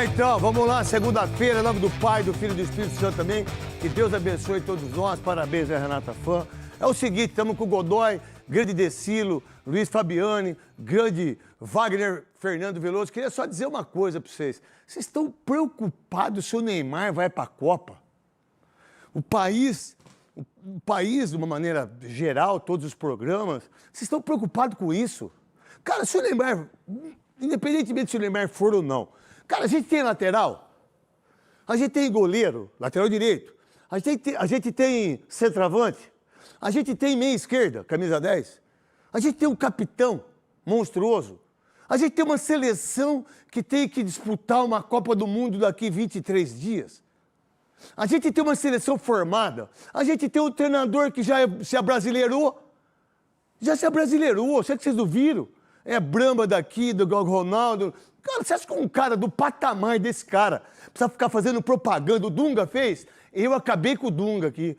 lá então, vamos lá, segunda-feira, em nome do Pai, do Filho e do Espírito Santo também. Que Deus abençoe todos nós, parabéns a Renata Fã. É o seguinte, estamos com o Godoy, grande Decilo, Luiz Fabiani, grande Wagner Fernando Veloso. Queria só dizer uma coisa para vocês. Vocês estão preocupados se o Neymar vai para a Copa? O país, de uma maneira geral, todos os programas, vocês estão preocupados com isso? Cara, se o Neymar, independentemente se o Neymar for ou não, cara, a gente tem lateral, a gente tem goleiro, lateral direito, a gente tem centroavante, a gente tem meia esquerda, camisa 10, a gente tem um capitão monstruoso, a gente tem uma seleção que tem que disputar uma Copa do Mundo daqui 23 dias. A gente tem uma seleção formada, a gente tem um treinador que já se abrasileirou, sei que vocês não viram, é Bramba daqui, do Ronaldo. Cara, você acha que um cara do patamar desse cara precisa ficar fazendo propaganda? O Dunga fez? Eu acabei com o Dunga aqui.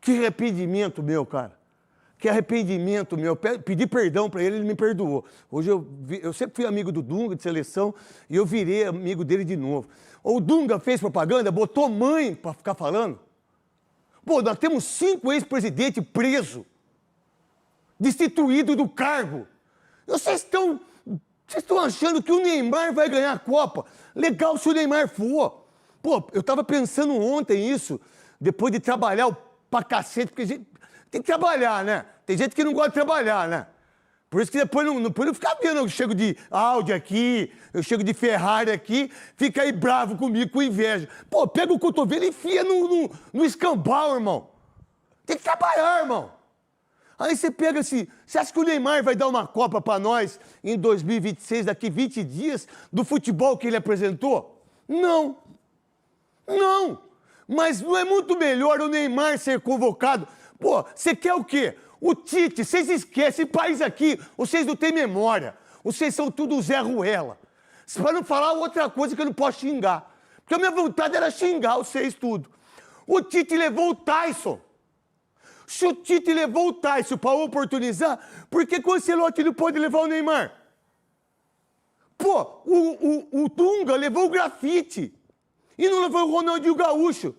Que arrependimento meu, cara. Que arrependimento meu. Pedi perdão pra ele, ele me perdoou. Hoje eu sempre fui amigo do Dunga, de seleção, e eu virei amigo dele de novo. O Dunga fez propaganda, botou mãe pra ficar falando. Pô, nós temos 5 ex-presidentes presos, destituídos do cargo. Vocês estão achando que o Neymar vai ganhar a Copa? Legal se o Neymar for. Pô, eu estava pensando ontem isso, depois de trabalhar pra cacete, porque a gente tem que trabalhar, né? Tem gente que não gosta de trabalhar, né? Por isso que depois não ficar vendo, eu chego de Audi aqui, eu chego de Ferrari aqui, fica aí bravo comigo, com inveja. Pô, pega o cotovelo e enfia no escambau, irmão. Tem que trabalhar, irmão. Aí você pega assim, você acha que o Neymar vai dar uma Copa para nós em 2026, daqui 20 dias, do futebol que ele apresentou? Não. Não. Mas não é muito melhor o Neymar ser convocado? Pô, você quer o quê? O Tite, vocês esquecem, esse país aqui, vocês não têm memória. Vocês são tudo Zé Ruela. Para não falar outra coisa que eu não posso xingar. Porque a minha vontade era xingar vocês tudo. O Tite levou o Tyson. Se o Tite levou o Tyson para oportunizar, por que o Ancelotti não pode levar o Neymar? Pô, o Dunga levou o Grafite e não levou o Ronaldinho Gaúcho.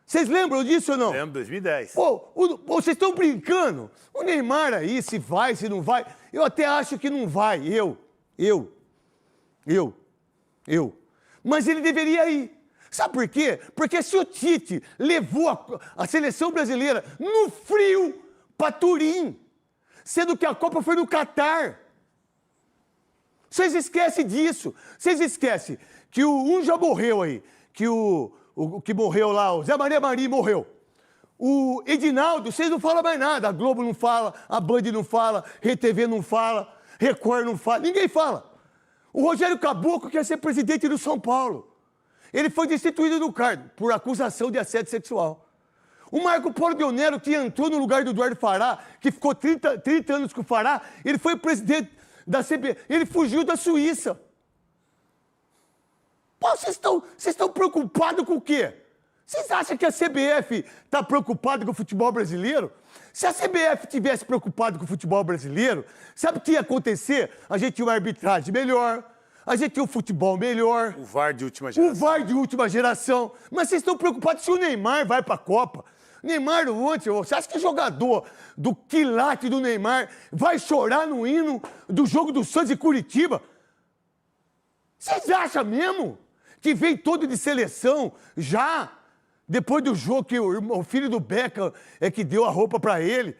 Vocês lembram disso ou não? Lembro, 2010. Pô, vocês estão brincando? O Neymar aí, se vai, se não vai, eu até acho que não vai. Mas ele deveria ir. Sabe por quê? Porque se o Tite levou a seleção brasileira no frio para Turim, sendo que a Copa foi no Catar. Vocês esquecem disso. Vocês esquecem que um já morreu aí, que o que morreu lá, o Zé Maria Maria morreu. O Edinaldo, vocês não falam mais nada. A Globo não fala, a Band não fala, RTV não fala, Record não fala, ninguém fala. O Rogério Caboclo quer ser presidente do São Paulo. Ele foi destituído do cargo por acusação de assédio sexual. O Marco Polo Dionero, que entrou no lugar do Eduardo Fará, que ficou 30 anos com o Fará, ele foi presidente da CBF, ele fugiu da Suíça. Pô, vocês estão preocupados com o quê? Vocês acham que a CBF está preocupada com o futebol brasileiro? Se a CBF tivesse preocupado com o futebol brasileiro, sabe o que ia acontecer? A gente tinha uma arbitragem melhor, a gente tem um futebol melhor. O VAR de última geração. O VAR de última geração. Mas vocês estão preocupados se o Neymar vai para a Copa. Neymar ontem, você acha que jogador do quilate do Neymar vai chorar no hino do jogo do Santos e Curitiba? Vocês acham mesmo que veio todo de seleção já, depois do jogo que o filho do Beckham é que deu a roupa para ele?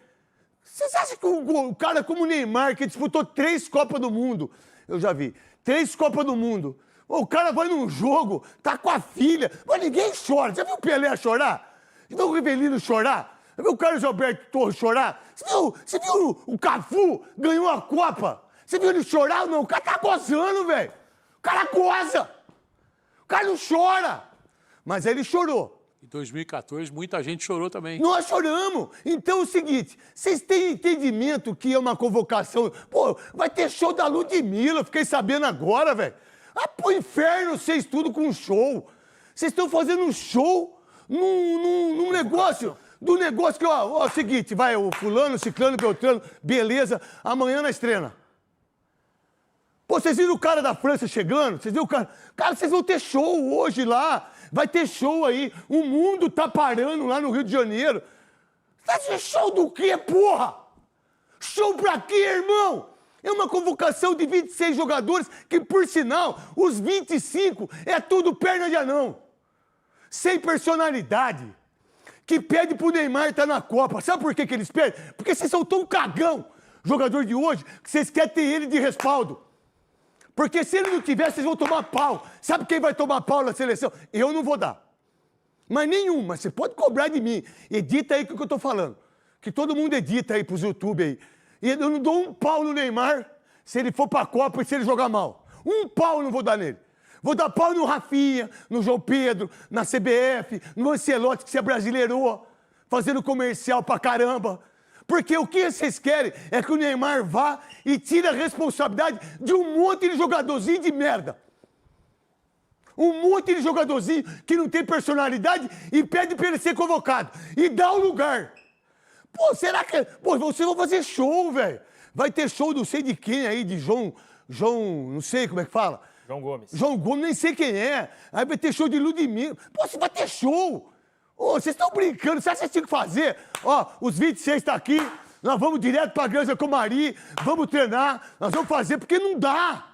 Vocês acham que um cara como o Neymar, que disputou 3 Copas do Mundo, eu já vi, 3 Copas do Mundo. O cara vai num jogo, tá com a filha, mas ninguém chora. Já viu o Pelé chorar? Já viu o Rivelino chorar? Já viu o Carlos Alberto Torres chorar? Você viu o Cafu ganhou a Copa? Você viu ele chorar ou não? O cara tá gozando, velho. O cara goza. O cara não chora. Mas aí ele chorou. Em 2014, muita gente chorou também. Nós choramos. Então é o seguinte, vocês têm entendimento que é uma convocação? Pô, vai ter show da Ludmilla, fiquei sabendo agora, velho. Ah, pro inferno, vocês tudo com show. Vocês estão fazendo um show num negócio, do negócio que, ó, é o seguinte, vai, o fulano, ciclano, beltrano, beleza, amanhã na estrela. Pô, vocês viram o cara da França chegando? Vocês viram o cara? Cara, vocês vão ter show hoje lá. Vai ter show aí. O mundo tá parando lá no Rio de Janeiro. Show do quê, porra? Show pra quê, irmão? É uma convocação de 26 jogadores que, por sinal, os 25 é tudo perna de anão. Sem personalidade. Que pede pro Neymar estar na Copa. Sabe por que eles pedem? Porque vocês são tão cagão, jogador de hoje, que vocês querem ter ele de respaldo. Porque se ele não tiver, vocês vão tomar pau. Sabe quem vai tomar pau na seleção? Eu não vou dar. Mas nenhum, mas você pode cobrar de mim. Edita aí o que eu tô falando. Que todo mundo edita aí pros YouTube aí. E eu não dou um pau no Neymar se ele for pra Copa e se ele jogar mal. Um pau eu não vou dar nele. Vou dar pau no Rafinha, no João Pedro, na CBF, no Ancelotti, que se abrasileirou, fazendo comercial pra caramba. Porque o que vocês querem é que o Neymar vá e tire a responsabilidade de um monte de jogadorzinho de merda. Um monte de jogadorzinho que não tem personalidade e pede pra ele ser convocado. E dá o lugar. Pô, será que... Pô, vocês vão fazer show, velho. Vai ter show não sei de quem aí, de João... não sei como é que fala. João Gomes. João Gomes, nem sei quem é. Aí vai ter show de Ludmilla. Pô, você vai ter show. Ô, vocês estão brincando, sabe o que vocês tinham que fazer? Ó, os 26 tá aqui, nós vamos direto pra Granja Comari, vamos treinar, nós vamos fazer, porque não dá.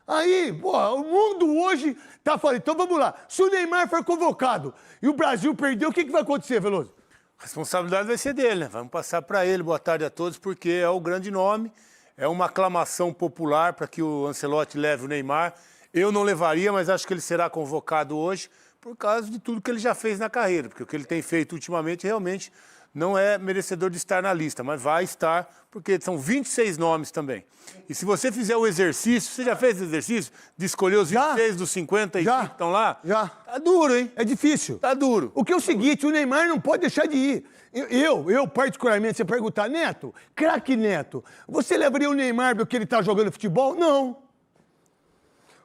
Aí, pô, o mundo hoje tá falando, então vamos lá. Se o Neymar for convocado e o Brasil perder, o que vai acontecer, Veloso? A responsabilidade vai ser dele, né? Vamos passar para ele. Boa tarde a todos, porque é o grande nome, é uma aclamação popular para que o Ancelotti leve o Neymar. Eu não levaria, mas acho que ele será convocado hoje, por causa de tudo que ele já fez na carreira, porque o que ele tem feito ultimamente realmente não é merecedor de estar na lista, mas vai estar, porque são 26 nomes também. E se você fizer o exercício, você já fez o exercício de escolher os 26 dos 50 que estão lá? Já. Tá duro, hein? É difícil. Tá duro. O que é o seguinte, o Neymar não pode deixar de ir. Eu particularmente, você perguntar, Neto, craque Neto, você levaria o Neymar do que ele tá jogando futebol? Não.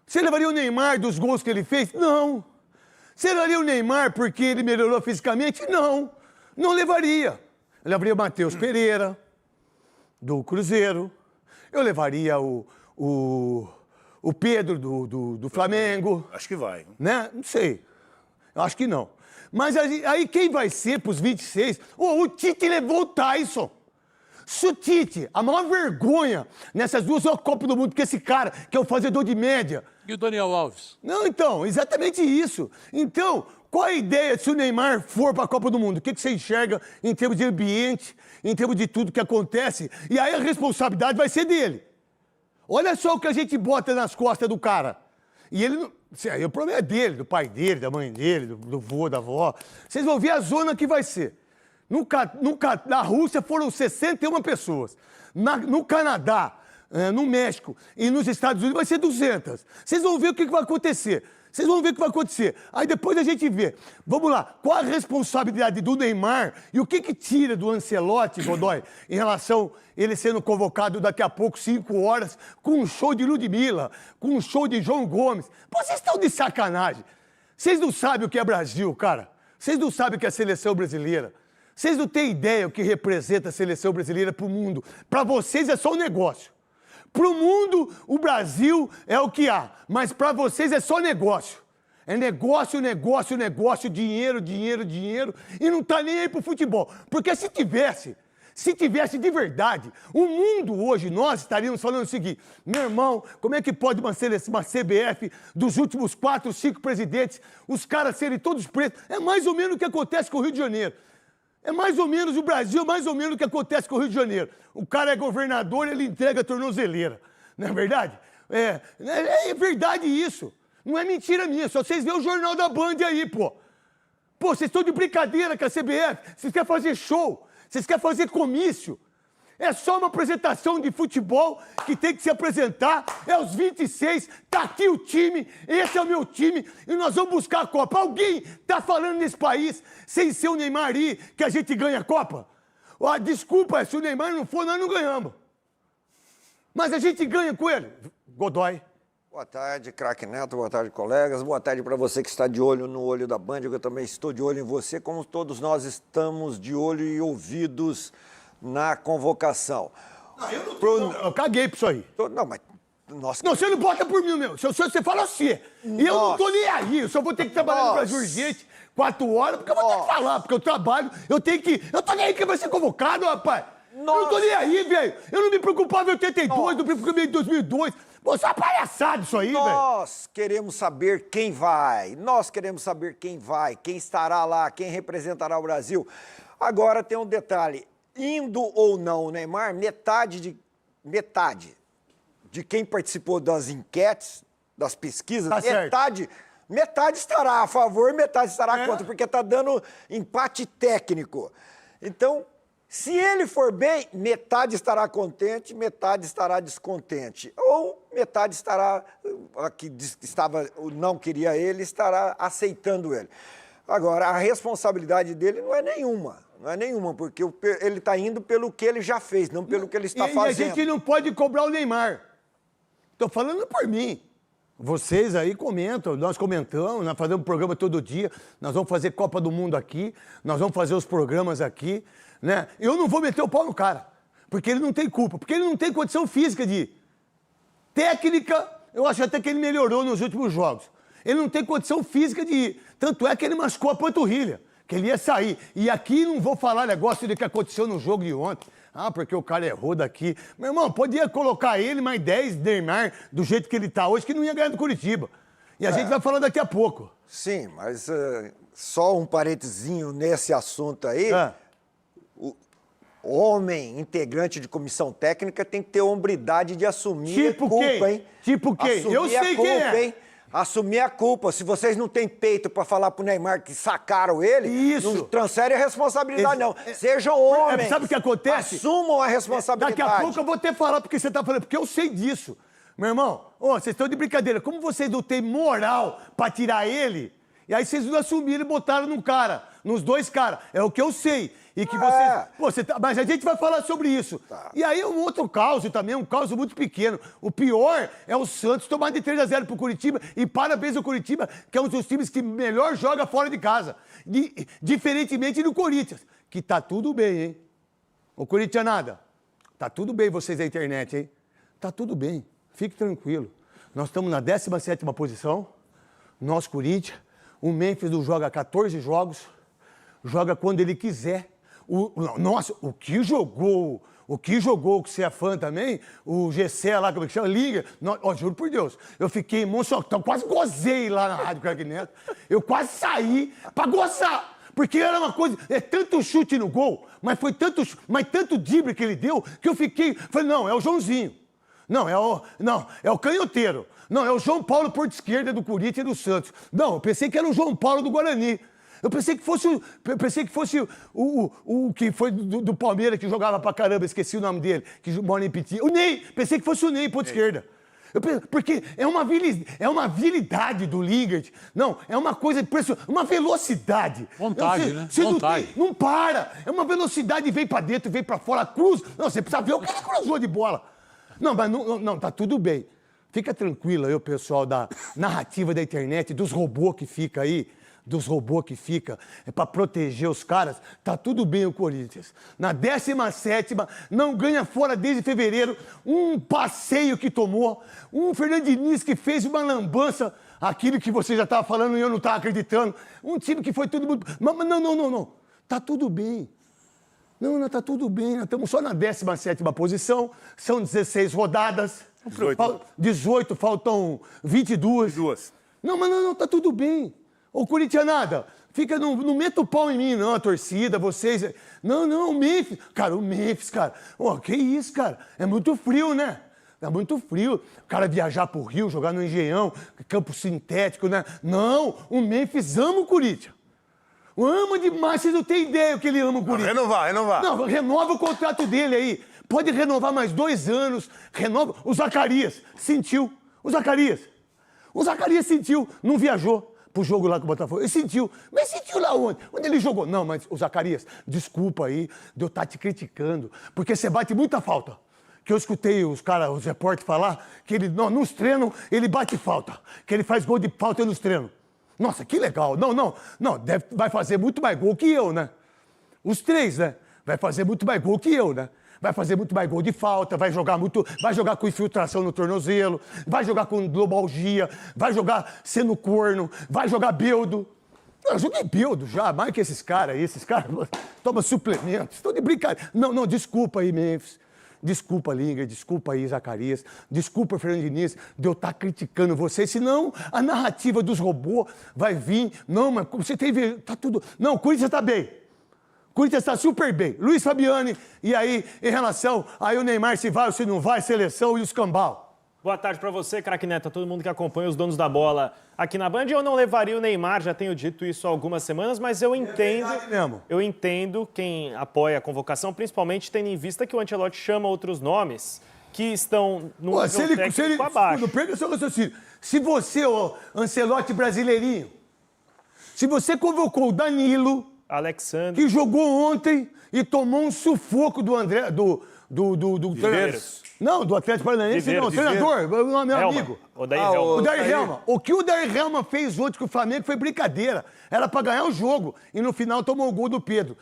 Você levaria o Neymar dos gols que ele fez? Não. Você levaria o Neymar porque ele melhorou fisicamente? Não. Não levaria. Eu levaria o Matheus Pereira, do Cruzeiro. Eu levaria o Pedro, do Flamengo. Acho que vai. Né? Não sei. Eu acho que não. Mas aí quem vai ser pros 26? O Tite levou o Tyson. Se o Tite, a maior vergonha nessas duas Copas do Mundo, que esse cara, que é o fazedor de média. E o Daniel Alves? Não, então, exatamente isso. Então, qual a ideia se o Neymar for para a Copa do Mundo? O que você enxerga em termos de ambiente, em termos de tudo que acontece? E aí a responsabilidade vai ser dele. Olha só o que a gente bota nas costas do cara. E ele não... Aí o problema é dele, do pai dele, da mãe dele, do vô, da avó. Vocês vão ver a zona que vai ser. Na Rússia foram 61 pessoas. No Canadá, no México e nos Estados Unidos vai ser 200. Vocês vão ver o que vai acontecer. Vocês vão ver o que vai acontecer. Aí depois a gente vê. Vamos lá. Qual a responsabilidade do Neymar e o que tira do Ancelotti, Godoy, em relação a ele sendo convocado daqui a pouco, 5 horas, com um show de Ludmilla, com um show de João Gomes. Pô, vocês estão de sacanagem. Vocês não sabem o que é Brasil, cara. Vocês não sabem o que é a seleção brasileira. Vocês não têm ideia o que representa a seleção brasileira para o mundo. Para vocês é só um negócio. Para o mundo, o Brasil é o que há. Mas para vocês é só negócio. É negócio, negócio, negócio, dinheiro, dinheiro, dinheiro. E não está nem aí para o futebol. Porque se tivesse de verdade, o mundo hoje, nós estaríamos falando o seguinte: meu irmão, como é que pode uma CBF dos últimos 4, 5 presidentes, os caras serem todos pretos? É mais ou menos o que acontece com o Rio de Janeiro. É mais ou menos o Brasil, mais ou menos o que acontece com o Rio de Janeiro. O cara é governador e ele entrega a tornozeleira. Não é verdade? É verdade isso. Não é mentira minha. Só vocês veem o Jornal da Band aí, pô. Pô, vocês estão de brincadeira com a CBF. Vocês querem fazer show. Vocês querem fazer comício. É só uma apresentação de futebol que tem que se apresentar. É os 26, tá aqui o time, esse é o meu time e nós vamos buscar a Copa. Alguém tá falando nesse país, sem ser o Neymar aí, que a gente ganha a Copa? Desculpa, se o Neymar não for, nós não ganhamos. Mas a gente ganha com ele. Godoy. Boa tarde, craque Neto, boa tarde, colegas. Boa tarde para você que está de olho no Olho da Band, eu também estou de olho em você, como todos nós estamos de olho e ouvidos na convocação. Eu caguei pra isso aí. Não, mas Nós... Não, você não bota por mim, meu. Você fala você. E eu não tô nem aí. Eu só vou ter que trabalhar no Brasil urgente 4 horas, porque eu vou ter que falar, porque eu trabalho, eu tenho que... Eu tô nem aí que vai ser convocado, rapaz. Eu não tô nem aí, velho. Eu não me preocupava em 82, não me preocupava em 2002. Pô, isso é uma palhaçada isso aí, velho. Nós queremos saber quem vai. Nós queremos saber quem vai, quem estará lá, quem representará o Brasil. Agora tem um detalhe. Indo ou não o Neymar, metade de quem participou das enquetes, das pesquisas, Tá metade estará a favor, metade estará contra, porque está dando empate técnico. Então, se ele for bem, metade estará contente, metade estará descontente. Ou metade estará, a que não queria ele, estará aceitando ele. Agora, a responsabilidade dele não é nenhuma, porque ele está indo pelo que ele já fez, não pelo que ele está fazendo. E a gente não pode cobrar o Neymar. Estou falando por mim. Vocês aí comentam, nós comentamos, nós fazemos programa todo dia, nós vamos fazer Copa do Mundo aqui, nós vamos fazer os programas aqui, né? Eu não vou meter o pau no cara, porque ele não tem culpa, porque ele não tem condição física de ir. Técnica, eu acho até que ele melhorou nos últimos jogos. Ele não tem condição física de ir. Tanto é que ele machucou a panturrilha, que ele ia sair. E aqui não vou falar negócio do que aconteceu no jogo de ontem. Ah, porque o cara errou daqui. Meu irmão, podia colocar ele mais 10 Neymar do jeito que ele tá hoje, que não ia ganhar do Curitiba. E a gente vai falar daqui a pouco. Sim, mas só um parentezinho nesse assunto aí. O homem integrante de comissão técnica tem que ter hombridade de assumir a culpa, hein? Tipo quem? Eu sei quem é. Hein? Assumir a culpa. Se vocês não têm peito para falar pro Neymar que sacaram ele, não transfere a responsabilidade, não. Sejam homens. Sabe o que acontece? Assumam a responsabilidade. Daqui a pouco eu vou ter que falar porque você tá falando, porque eu sei disso. Meu irmão, vocês estão de brincadeira. Como vocês não têm moral para tirar ele, e aí vocês não assumiram e botaram nos 2 caras. É o que eu sei. E que vocês... mas a gente vai falar sobre isso. Tá. E aí um outro caos também, um caos muito pequeno. O pior é o Santos tomar de 3-0 pro Curitiba. E parabéns ao Curitiba, que é um dos times que melhor joga fora de casa. Diferentemente do Corinthians, que tá tudo bem, hein? Ô, Corintianada, tá tudo bem vocês da internet, hein? Tá tudo bem. Fique tranquilo. Nós estamos na 17ª posição. Nós, Corinthians. O Memphis não joga 14 jogos. Joga quando ele quiser. Nossa, o que jogou que você é fã também, o GC lá, como é que chama? Liga. Juro por Deus, eu fiquei emocionado, quase gozei lá na Rádio Craque Neto. Eu quase saí pra gozar. Porque era uma coisa, tanto chute no gol, mas foi tanto drible que ele deu, que eu falei, não, é o Joãozinho. Não, é o canhoteiro. Não, é o João Paulo Porto Esquerda do Corinthians e do Santos. Não, eu pensei que era o João Paulo do Guarani. Eu pensei que fosse o que foi do Palmeiras, que jogava pra caramba, esqueci o nome dele, que mora em Piti. O Ney, pensei que fosse o Ney, ponta esquerda. Porque é uma habilidade do Lingard. Não, é uma coisa impressionante, uma velocidade. Vontade, né? Vontade. Não para. É uma velocidade, vem pra dentro, vem pra fora, cruz. Não, você precisa ver o que ele cruzou de bola. Não, mas não, tá tudo bem. Fica tranquilo aí, o pessoal da narrativa da internet, dos robôs que fica aí. É pra proteger os caras, tá tudo bem o Corinthians. Na 17ª, não ganha fora desde fevereiro, um passeio que tomou, um Fernando Diniz que fez uma lambança, aquilo que você já estava falando e eu não estava acreditando, um time que foi tudo muito... Não, tá tudo bem. Não, tá tudo bem, nós estamos só na 17ª posição, são 16 rodadas, 18, faltam 22. Não, tá tudo bem. Ô, Corintianada, não meta o pau em mim, não, a torcida, vocês... Não, o Memphis. Cara, que isso, cara? É muito frio, né? É muito frio. O cara viajar pro Rio, jogar no Engenhão, campo sintético, né? Não, o Memphis ama o Corinthians. Ama demais, vocês não têm ideia o que ele ama o Corinthians. Renovar. Não, renova o contrato dele aí. Pode renovar mais 2 anos. Renova. O Zacarias sentiu. O Zacarias sentiu, não viajou pro jogo lá com o Botafogo. Ele sentiu. Mas sentiu lá onde? Onde ele jogou? Não, mas o Zacarias, desculpa aí de eu estar te criticando, porque você bate muita falta. Que eu escutei os repórteres falar que ele, nos treinos, ele bate falta. Que ele faz gol de falta nos treinos. Nossa, que legal. Não, vai fazer muito mais gol que eu, né? Os 3, né? Vai fazer muito mais gol que eu, né? vai fazer muito mais gol de falta, vai jogar com infiltração no tornozelo, vai jogar com globalgia, vai jogar sendo corno, vai jogar beldo. Eu joguei beldo já, mais que esses caras tomam suplementos, estão de brincadeira. Não, desculpa aí, Memphis. Desculpa, Linger, desculpa aí, Zacarias, desculpa, Fernando Diniz, de eu estar criticando você, senão a narrativa dos robôs vai vir. Não, mas você teve. Tá tudo. Não, o Corinthians está bem. O Corinthians está super bem. Luiz Fabiani, e aí, em relação aí o Neymar, se vai ou se não vai, seleção e os cambal. Boa tarde para você, craque Neto, a todo mundo que acompanha os donos da bola aqui na Band. Eu não levaria o Neymar, já tenho dito isso há algumas semanas, mas eu entendo quem apoia a convocação, principalmente tendo em vista que o Ancelotti chama outros nomes que estão no nível técnico abaixo. Não perca seu raciocínio. Se você, Ancelotti brasileirinho, se você convocou o Danilo, Alexandre, que jogou ontem e tomou um sufoco do André, do Não, do Atlético Paranaense, não, treinador, meu amigo. O Dair Helma. O que o Dair Helma fez ontem com o Flamengo foi brincadeira. Era pra ganhar o jogo. E no final tomou o gol do Pedro.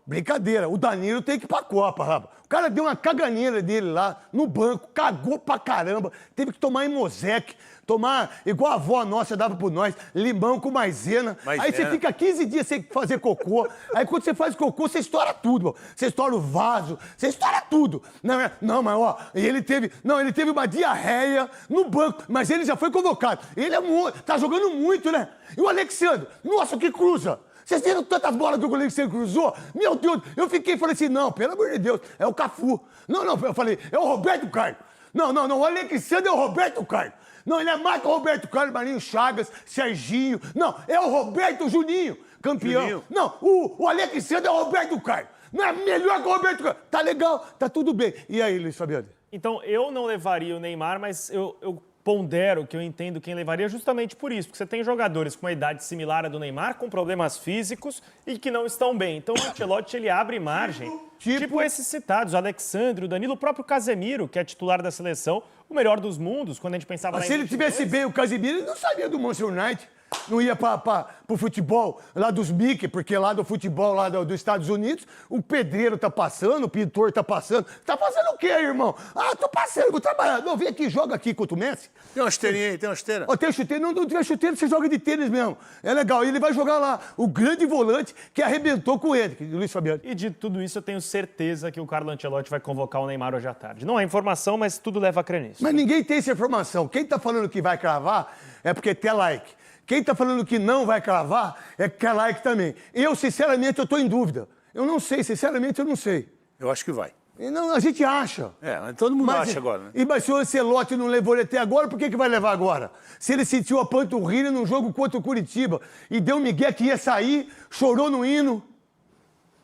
Brincadeira. O Danilo tem que ir pra Copa, rapaz. O cara deu uma caganeira dele lá no banco, cagou pra caramba. Teve que tomar Imosec, tomar, igual a avó nossa dava por nós, limão com maisena. Aí você fica 15 dias sem fazer cocô. Aí quando você faz cocô, você estoura tudo, mano. Você estoura o vaso, você estoura tudo. Não, mas ele teve uma diarreia no banco, mas ele já foi convocado. Ele tá jogando muito, né? E o Alexandre, nossa, que cruza! Vocês viram tantas bolas que o Alexandre cruzou? Meu Deus, eu falei assim, não, pelo amor de Deus, é o Cafu. Não, eu falei, é o Roberto Carlos. Não, o Alexandre é o Roberto Carlos. Não, ele é mais que o Roberto Carlos, Marinho Chagas, Serginho. Não, é o Roberto Juninho, campeão. Juninho. Não, o Alexandre é o Roberto Carlos. Não é melhor que o Roberto Carlos. Tá legal, tá tudo bem. E aí, Luiz Fabiano? Então, eu não levaria o Neymar, mas eu pondero que eu entendo quem levaria justamente por isso, porque você tem jogadores com uma idade similar à do Neymar, com problemas físicos e que não estão bem. Então o Ancelotti, ele abre margem, tipo esses citados, o Alexandre, o Danilo, o próprio Casemiro, que é titular da seleção, o melhor dos mundos, quando a gente pensava... Mas se ele tivesse bem o Casemiro, ele não sabia do Manchester United. Não ia pro futebol lá dos Mickey, porque lá do futebol lá dos Estados Unidos, o pedreiro tá passando, o pintor tá passando. Tá fazendo o quê, irmão? Tô passando, vou trabalhar. Não, vem aqui, joga aqui contra o Messi. Tem uma esteirinha aí, tem uma esteira. Tem chuteira? Não tiver chuteira, você joga de tênis mesmo. É legal. E ele vai jogar lá, o grande volante que arrebentou com ele, Luiz Fabiano. E dito tudo isso, eu tenho certeza que o Carlo Ancelotti vai convocar o Neymar hoje à tarde. Não é informação, mas tudo leva a crer nisso. Mas ninguém tem essa informação. Quem tá falando que vai cravar é porque tem like. Quem tá falando que não vai cravar é que quer like também. Eu, sinceramente, eu tô em dúvida. Eu não sei, sinceramente, eu não sei. Eu acho que vai. Não, a gente acha. Mas todo mundo acha agora, né? Mas se o Ancelotti não levou ele até agora, por que vai levar agora? Se ele sentiu a panturrilha num jogo contra o Curitiba e deu um migué que ia sair, chorou no hino.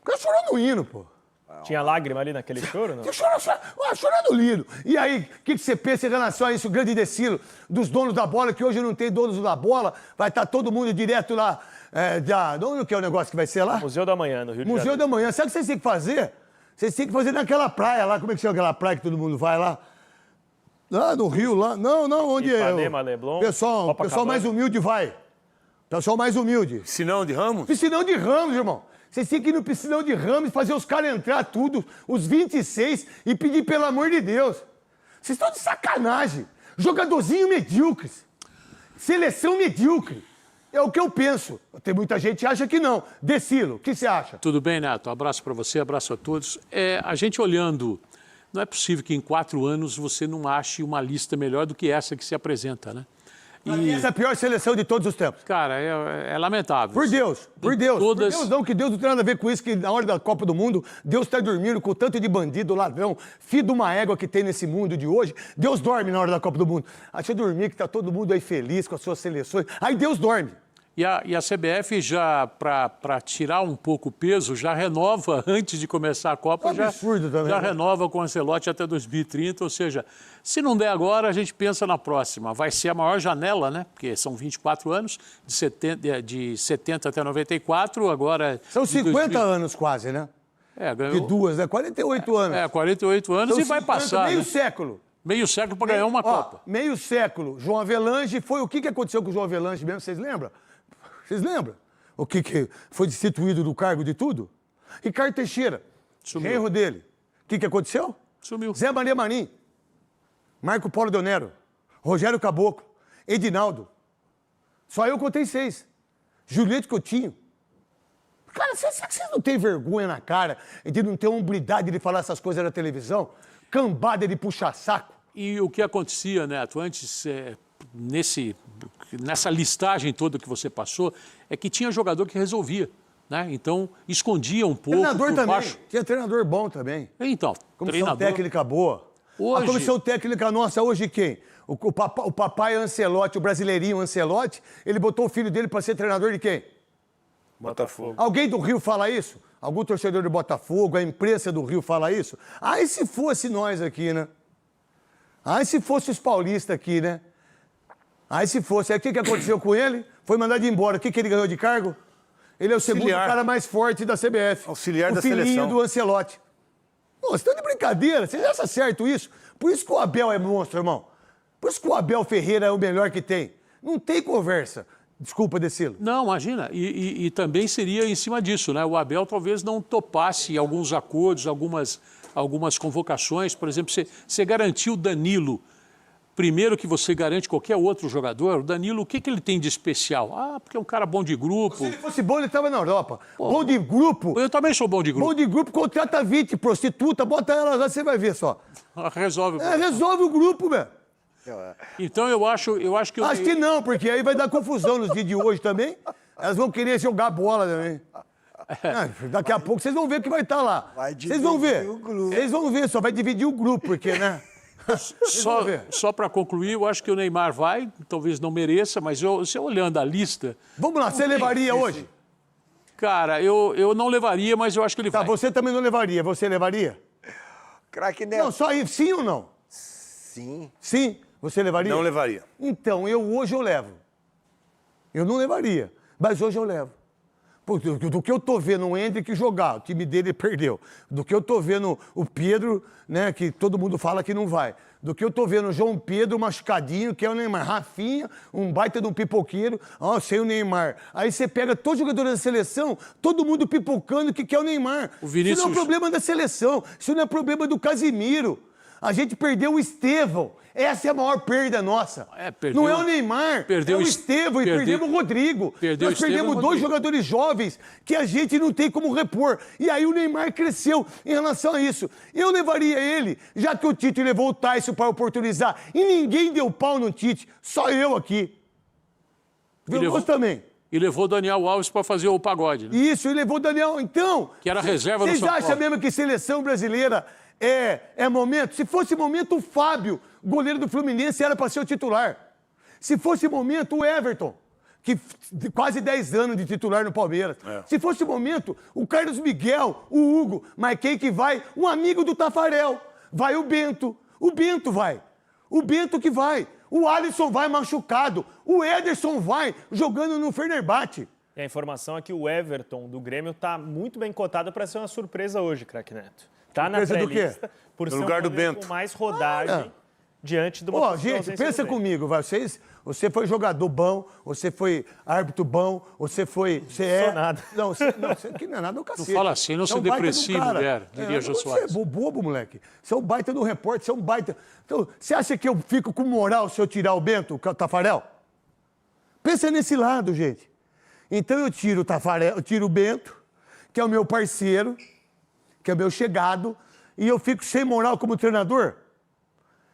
O cara chorou no hino, pô. Tinha lágrima ali naquele choro, não? Chorando lindo. E aí, o que você pensa em relação a isso, o grande decilo dos donos da bola, que hoje não tem donos da bola, vai estar todo mundo direto lá, onde que é o negócio que vai ser lá? Museu da Manhã, no Rio de Janeiro. Museu da Manhã. Sabe o que vocês têm que fazer? Vocês têm que fazer naquela praia lá, como é que chama aquela praia que todo mundo vai lá? Lá no Rio, lá. Não, onde Ipanema, Leblon, o pessoal mais humilde vai. Pessoal mais humilde. Piscinão de Ramos? Piscinão de Ramos, irmão. Vocês têm que ir no Piscinão de Ramos, fazer os caras entrar tudo, os 26, e pedir pelo amor de Deus. Vocês estão de sacanagem. Jogadorzinho medíocre. Seleção medíocre. É o que eu penso. Tem muita gente que acha que não. Decilo, o que você acha? Tudo bem, Neto? Abraço para você, abraço a todos. A gente olhando, não é possível que em 4 anos você não ache uma lista melhor do que essa que se apresenta, né? Essa é a pior seleção de todos os tempos. Cara, é lamentável. Por Deus, por Deus. Todas... Por Deus não, que Deus não tem nada a ver com isso, que na hora da Copa do Mundo, Deus está dormindo com o tanto de bandido, ladrão, filho de uma égua que tem nesse mundo de hoje. Deus dorme na hora da Copa do Mundo. Deixa eu dormir, que está todo mundo aí feliz com as suas seleções. Aí Deus dorme. E a CBF já, para tirar um pouco o peso, já renova, antes de começar a Copa, já renova com o Ancelotti até 2030, ou seja, se não der agora, a gente pensa na próxima. Vai ser a maior janela, né? Porque são 24 anos, de 70 até 94, agora... São 50 anos quase, né? Ganhou... De duas, né? 48 anos. 48 anos são e vai passar. Meio né? século. Meio século para ganhar uma Copa. Meio século. João Avelange foi... O que aconteceu com o João Avelange mesmo, vocês lembram? Vocês lembram? O que foi destituído do cargo de tudo? Ricardo Teixeira, genro dele. que aconteceu? Sumiu. Zé Maria Marim, Marco Polo Deonero, Rogério Caboclo, Edinaldo. Só eu contei 6. Juliette Coutinho. Cara, será que vocês não têm vergonha na cara de não ter hombridade de falar essas coisas na televisão? Cambada de puxa-saco. E o que acontecia, Neto, antes, nessa listagem toda que você passou, é que tinha jogador que resolvia, né? Então, escondia um pouco. Treinador também. Baixo. Tinha treinador bom também. Então, Comissão técnica boa. Hoje... A comissão técnica nossa hoje quem? O papai Ancelotti, o brasileirinho Ancelotti, ele botou o filho dele para ser treinador de quem? Botafogo. Alguém do Rio fala isso? Algum torcedor do Botafogo, a imprensa do Rio fala isso? Aí se fosse nós aqui, né? Aí se fosse os paulistas aqui, né? Aí se fosse. Aí o que aconteceu com ele? Foi mandado embora. O que ele ganhou de cargo? Ele é o segundo cara mais forte da CBF. Auxiliar da seleção. O filhinho do Ancelotti. Pô, vocês estão de brincadeira. Vocês acham certo isso? Por isso que o Abel é monstro, irmão. Por isso que o Abel Ferreira é o melhor que tem. Não tem conversa. Desculpa, Decilo. Não, imagina. E também seria em cima disso, né? O Abel talvez não topasse alguns acordos, algumas convocações. Por exemplo, você garantiu o Danilo. Primeiro que você garante qualquer outro jogador, o Danilo, o que ele tem de especial? Ah, porque é um cara bom de grupo. Se ele fosse bom, ele estava na Europa. Pô, bom de grupo. Eu também sou bom de grupo. Bom de grupo, contrata 20 prostituta, bota elas lá, você vai ver só. Resolve. Resolve o grupo, velho. Então eu acho que... Acho que não, porque aí vai dar confusão nos dias de hoje também. Elas vão querer jogar bola também. Daqui a pouco vocês vão ver que vai estar lá. Vocês vão ver. Vocês vão ver, só vai dividir o grupo, porque, né? Só para concluir, eu acho que o Neymar vai, talvez não mereça, mas você olhando a lista... Vamos lá, você levaria hoje? Cara, eu não levaria, mas eu acho que ele vai. Tá, você também não levaria. Você levaria? Craque Neto. Não, só isso, sim ou não? Sim. Sim? Você levaria? Não levaria. Então, hoje eu levo. Eu não levaria, mas hoje eu levo. Do que eu tô vendo o Hendrick jogar, o time dele perdeu. Do que eu tô vendo o Pedro, né, que todo mundo fala que não vai. Do que eu tô vendo o João Pedro machucadinho, que é o Neymar. Rafinha, um baita de um pipoqueiro, sem o Neymar. Aí você pega todos os jogadores da seleção, todo mundo pipocando que quer o Neymar. O Vinícius... Isso não é problema da seleção, isso não é problema do Casimiro. A gente perdeu o Estevão. Essa é a maior perda nossa. Não é o Neymar, é o Estevão e perdemos o Rodrigo. Nós perdemos 2 jogadores jovens que a gente não tem como repor. E aí o Neymar cresceu em relação a isso. Eu levaria ele, já que o Tite levou o Tyson para oportunizar e ninguém deu pau no Tite, só eu aqui. Veloso também. E levou o Daniel Alves para fazer o pagode. Né? Isso, e levou o Daniel. Então, que era reserva do São Paulo. Vocês acham mesmo que seleção brasileira é momento? Se fosse momento, o Fábio, goleiro do Fluminense, era para ser o titular. Se fosse momento, o Everton, que quase 10 anos de titular no Palmeiras. Se fosse momento, o Carlos Miguel, o Hugo, mas quem que vai? Um amigo do Tafarel. Vai o Bento. O Bento vai. O Bento que vai. O Alisson vai machucado. O Ederson vai jogando no Fenerbahçe. E a informação é que o Everton do Grêmio está muito bem cotado para ser uma surpresa hoje, craque Neto. Está na pré-lista por ser lugar do um Bento com mais rodagem diante do gente, pensa comigo, você foi jogador bom, você foi árbitro bom, você é... Não nada. Não, que não é nada, é o cacete. Não fala assim, não sou depressivo, mulher, diria Jô Soares. Você é bobo, moleque. Você é um baita do repórter, você é um baita... Então, você acha que eu fico com moral se eu tirar o Bento, o Tafarel? Pensa nesse lado, gente. Então eu tiro o Tafarel, eu tiro o Bento, que é o meu parceiro, que é o meu chegado, e eu fico sem moral como treinador?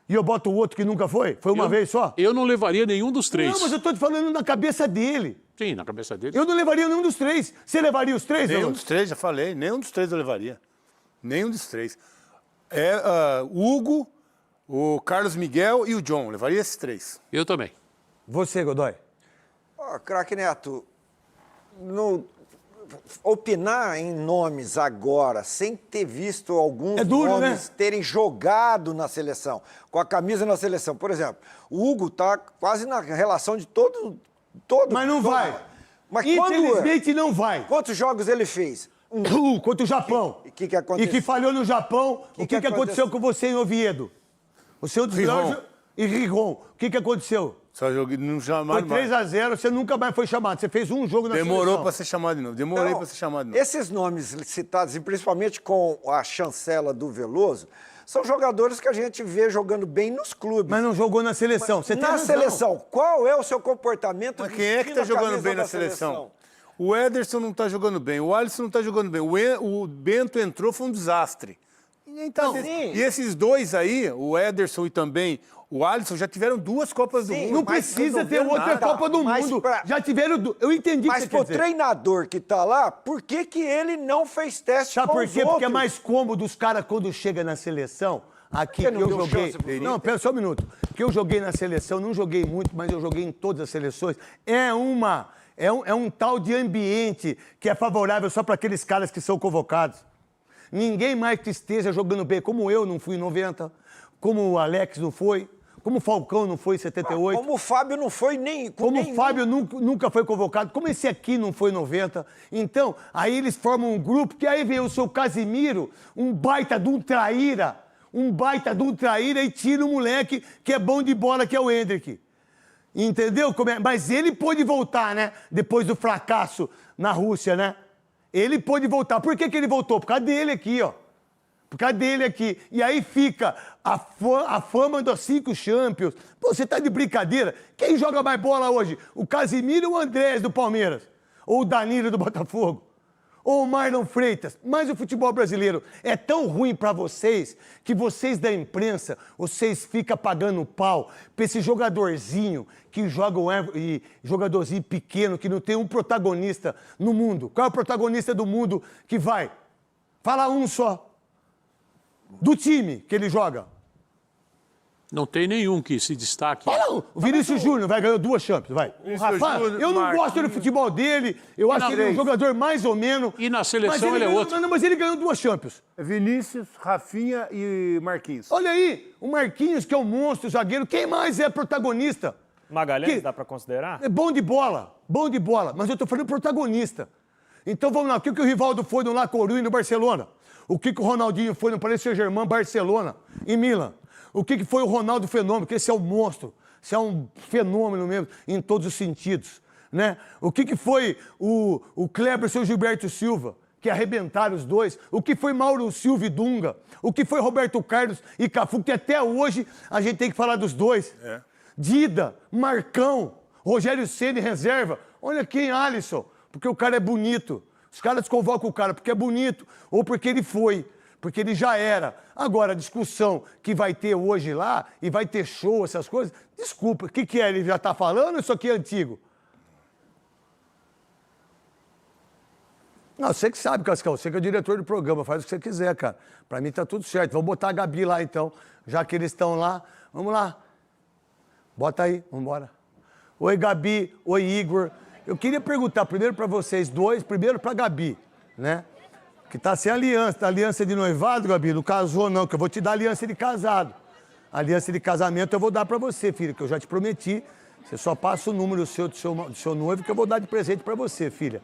E eu boto o outro que nunca foi? Foi uma vez só? Eu não levaria nenhum dos 3. Não, mas eu tô te falando na cabeça dele. Sim, na cabeça dele. Eu não levaria nenhum dos 3. Você levaria os 3? Nenhum dos 3, já falei. Nenhum dos 3 eu levaria. Nenhum dos 3. O Hugo, o Carlos Miguel e o John. Levaria esses 3. Eu também. Você, Godoy? Craque Neto, opinar em nomes agora, sem ter visto alguns nomes terem jogado na seleção, com a camisa na seleção. Por exemplo, o Hugo está quase na relação de todo. Mas não vai. Mas infelizmente não vai. Quantos jogos ele fez? Contra o Japão. O que aconteceu? E que falhou no Japão. O que aconteceu com você em Oviedo? O seu Rijon. E Rijon. O que aconteceu? Só joguei, não chamaram Foi mais. 3-0, você nunca mais foi chamado. Você fez um jogo na Demorou seleção. para ser chamado de novo. Demorei Então, para ser chamado de novo. esses nomes citados, e principalmente com a chancela do Veloso, são jogadores que a gente vê jogando bem nos clubes. Mas não jogou na seleção. Você tem Na razão. seleção, qual é o seu comportamento? Mas quem é que vestindo está a jogando camisa bem da na seleção? O Ederson não está jogando bem, o Alisson não está jogando bem, o Bento entrou, foi um desastre. Então, e esses dois aí, o Ederson e também o Alisson, já tiveram 2 Copas do Mundo. Não mas precisa ter resolveram outra nada. Copa do Mas Mundo. pra- Já tiveram... Eu entendi o que Mas você pro quer dizer. treinador que tá lá, por que que ele não fez teste Sabe com por os quê? Porque é outros? mais cômodo os caras quando chega na seleção. Aqui Por que que não eu deu joguei. chance pro Não, pera só um minuto. Que eu joguei na seleção, não joguei muito, mas eu joguei em todas as seleções. É um tal de ambiente que é favorável só para aqueles caras que são convocados. Ninguém mais que esteja jogando bem, como eu não fui em 90, como o Alex não foi, como o Falcão não foi em 78. Como o Fábio não foi nem... com Como nenhum. o Fábio nunca foi convocado, como esse aqui não foi em 90. Então, aí eles formam um grupo, que aí vem o seu Casimiro, um baita de um traíra, e tira o moleque que é bom de bola, que é o Hendrick. Entendeu? Mas ele pôde voltar, né? Depois do fracasso na Rússia, né? Ele pôde voltar. Por que ele voltou? Por causa dele aqui, ó. Por causa dele aqui. E aí fica a fama dos 5 Champions. Pô, você tá de brincadeira? Quem joga mais bola hoje? O Casimiro ou o Andrés do Palmeiras? Ou o Danilo do Botafogo? Ou o Marlon Freitas? Mas o futebol brasileiro é tão ruim pra vocês que vocês da imprensa, vocês ficam pagando pau pra esse jogadorzinho que joga jogadorzinho pequeno, que não tem um protagonista no mundo. Qual é o protagonista do mundo que vai? Fala um só. Do time que ele joga. Não tem nenhum que se destaque. Fala um. O Vinícius Júnior ganhou 2 Champions, vai. Vinícius Júnior, Eu não Marquinhos. gosto do futebol dele, eu acho que ele é um jogador mais ou menos. E na seleção ele é ganhou, outro. Não, mas ele ganhou 2 Champions. Vinícius, Rafinha e Marquinhos. Olha aí, o Marquinhos, que é um monstro, zagueiro. Quem mais é protagonista? Magalhães, Que- dá pra considerar? É bom de bola, mas eu tô falando protagonista. Então vamos lá, o que o Rivaldo foi no La Coruña no Barcelona? O que o Ronaldinho foi no Paris Saint-Germain, Barcelona, em Milan? O que foi o Ronaldo Fenômeno, que esse é um monstro, esse é um fenômeno mesmo, em todos os sentidos, né? O que foi o Kleber e o Gilberto Silva, que arrebentaram os dois? O que foi Mauro Silva e Dunga? O que foi Roberto Carlos e Cafu, que até hoje a gente tem que falar dos dois. Dida, Marcão, Rogério Ceni reserva. Olha quem, Alisson, porque o cara é bonito. Os caras convocam o cara porque é bonito ou porque ele foi, porque ele já era. Agora, a discussão que vai ter hoje lá e vai ter show, essas coisas, desculpa, o que é? Ele já tá falando ou isso aqui é antigo? Não, você que sabe, Cascão, você que é o diretor do programa, faz o que você quiser, cara. Pra mim tá tudo certo. Vamos botar a Gabi lá, então, já que eles estão lá. Vamos lá. Bota aí, vamos embora. Oi, Gabi. Oi, Igor. Eu queria perguntar primeiro pra vocês dois, primeiro pra Gabi, né? Que tá sem aliança. Tá aliança de noivado, Gabi? Não casou, não, que eu vou te dar aliança de casado. Aliança de casamento eu vou dar pra você, filha, que eu já te prometi. Você só passa o número do seu noivo que eu vou dar de presente pra você, filha.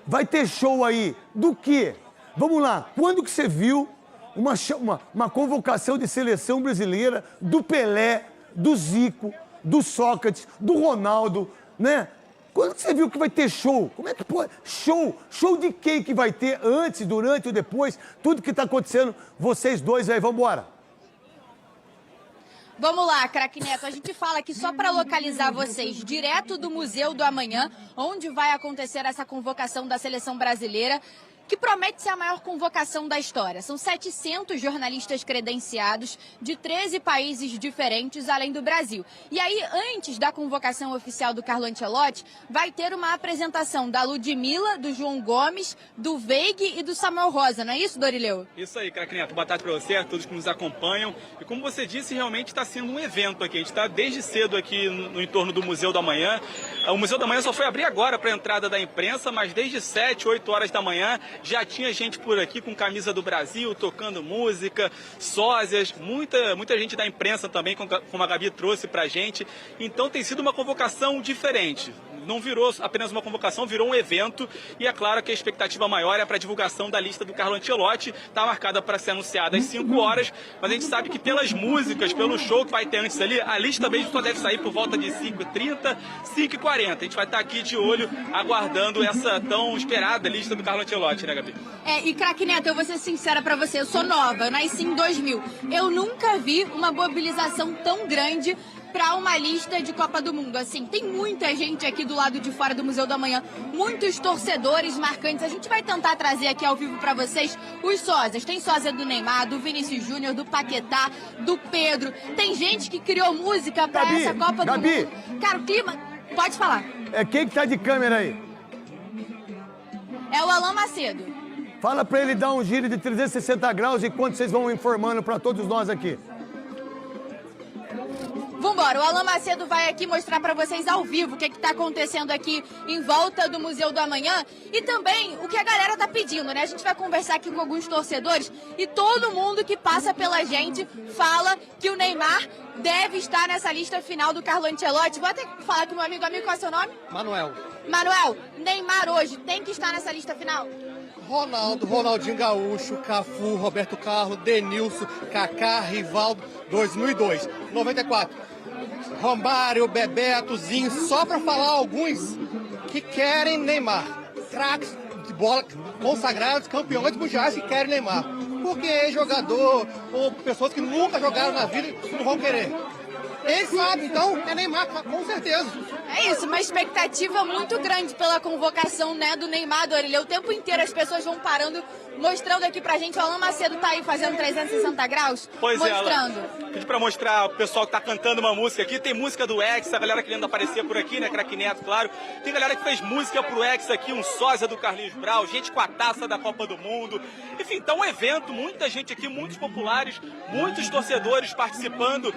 Vai ter show aí do quê? Vamos lá. Quando que você viu uma convocação de seleção brasileira do Pelé, do Zico, do Sócrates, do Ronaldo, né? Quando que você viu que vai ter show? Como é que pode? Show? Show de quem que vai ter antes, durante ou depois? Tudo que tá acontecendo, vocês dois aí, vambora. Vamos lá, craque Neto, a gente fala aqui só para localizar vocês, direto do Museu do Amanhã, onde vai acontecer essa convocação da seleção brasileira, que promete ser a maior convocação da história. São 700 jornalistas credenciados de 13 países diferentes, além do Brasil. E aí, antes da convocação oficial do Carlo Ancelotti, vai ter uma apresentação da Ludmilla, do João Gomes, do Veig e do Samuel Rosa, não é isso, Dorileu? Isso aí, craque Neto. Boa tarde para você, a todos que nos acompanham. E como você disse, realmente está sendo um evento aqui. A gente está desde cedo aqui no entorno do Museu do Amanhã. O Museu do Amanhã só foi abrir agora para a entrada da imprensa, mas desde 7, 8 horas da manhã já tinha gente por aqui com camisa do Brasil, tocando música, sósias, muita gente da imprensa também, como a Gabi trouxe pra gente. Então tem sido uma convocação diferente. não virou apenas uma convocação, virou um evento. E é claro que a expectativa maior é para a divulgação da lista do Carlo Ancelotti. Está marcada para ser anunciada às 5 horas, mas a gente sabe que pelas músicas, pelo show que vai ter antes ali, a lista mesmo só deve sair por volta de 5h30, 5h40. A gente vai estar aqui de olho, aguardando essa tão esperada lista do Carlo Ancelotti, né, Gabi? E craque Neto, eu vou ser sincera pra você, eu sou nova, eu nasci em 2000. Eu nunca vi uma mobilização tão grande para uma lista de Copa do Mundo. Assim, tem muita gente aqui do lado de fora do Museu da Manhã, muitos torcedores marcantes. A gente vai tentar trazer aqui ao vivo para vocês os sósias. Tem sósia do Neymar, do Vinícius Júnior, do Paquetá, do Pedro. Tem gente que criou música para essa Copa do Mundo. Cara, o clima... Pode falar. Quem que tá de câmera aí? É o Alan Macedo. Fala para ele dar um giro de 360 graus enquanto vocês vão informando para todos nós aqui. Vambora, o Alan Macedo vai aqui mostrar para vocês ao vivo o que está acontecendo aqui em volta do Museu do Amanhã e também o que a galera tá pedindo, né? A gente vai conversar aqui com alguns torcedores e todo mundo que passa pela gente fala que o Neymar deve estar nessa lista final do Carlo Ancelotti. Vou até falar com meu amigo, qual é o seu nome? Manuel. Manuel, Neymar hoje tem que estar nessa lista final? Ronaldo, Ronaldinho Gaúcho, Cafu, Roberto Carlos, Denilson, Kaká, Rivaldo, 2002, 94. Romário, Bebeto, Zinho, só para falar alguns que querem Neymar. Craques de bola consagrados, campeões mundiais que querem Neymar. Porque jogador ou pessoas que nunca jogaram na vida não vão querer. Eles sabem, então é Neymar, com certeza. É isso, uma expectativa muito grande pela convocação, né, do Neymar, Dorilê. O tempo inteiro as pessoas vão parando, mostrando aqui pra gente. O Alan Macedo tá aí fazendo 360 graus, pois mostrando. Pedi pra mostrar o pessoal que tá cantando uma música aqui. Tem música do Hexa, a galera querendo aparecer por aqui, né, craque Neto, claro. Tem galera que fez música pro Hexa aqui, um sósia do Carlinhos Brau, gente com a taça da Copa do Mundo. Enfim, tá um evento, muita gente aqui, muitos populares, muitos torcedores participando,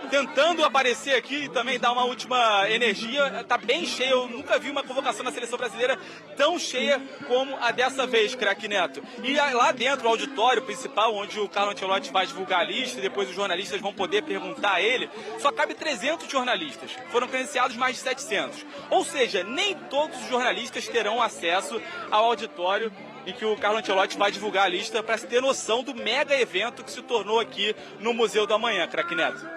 tentando aparecer aqui e também dar uma última energia. Tá bem cheio, eu nunca vi uma convocação na seleção brasileira tão cheia como a dessa vez, craque Neto. E lá dentro, o auditório principal, onde o Carlo Ancelotti vai divulgar a lista e depois os jornalistas vão poder perguntar a ele, só cabe 300 jornalistas. Foram credenciados mais de 700. Ou seja, nem todos os jornalistas terão acesso ao auditório em que o Carlo Ancelotti vai divulgar a lista, para se ter noção do mega evento que se tornou aqui no Museu do Amanhã, craque Neto.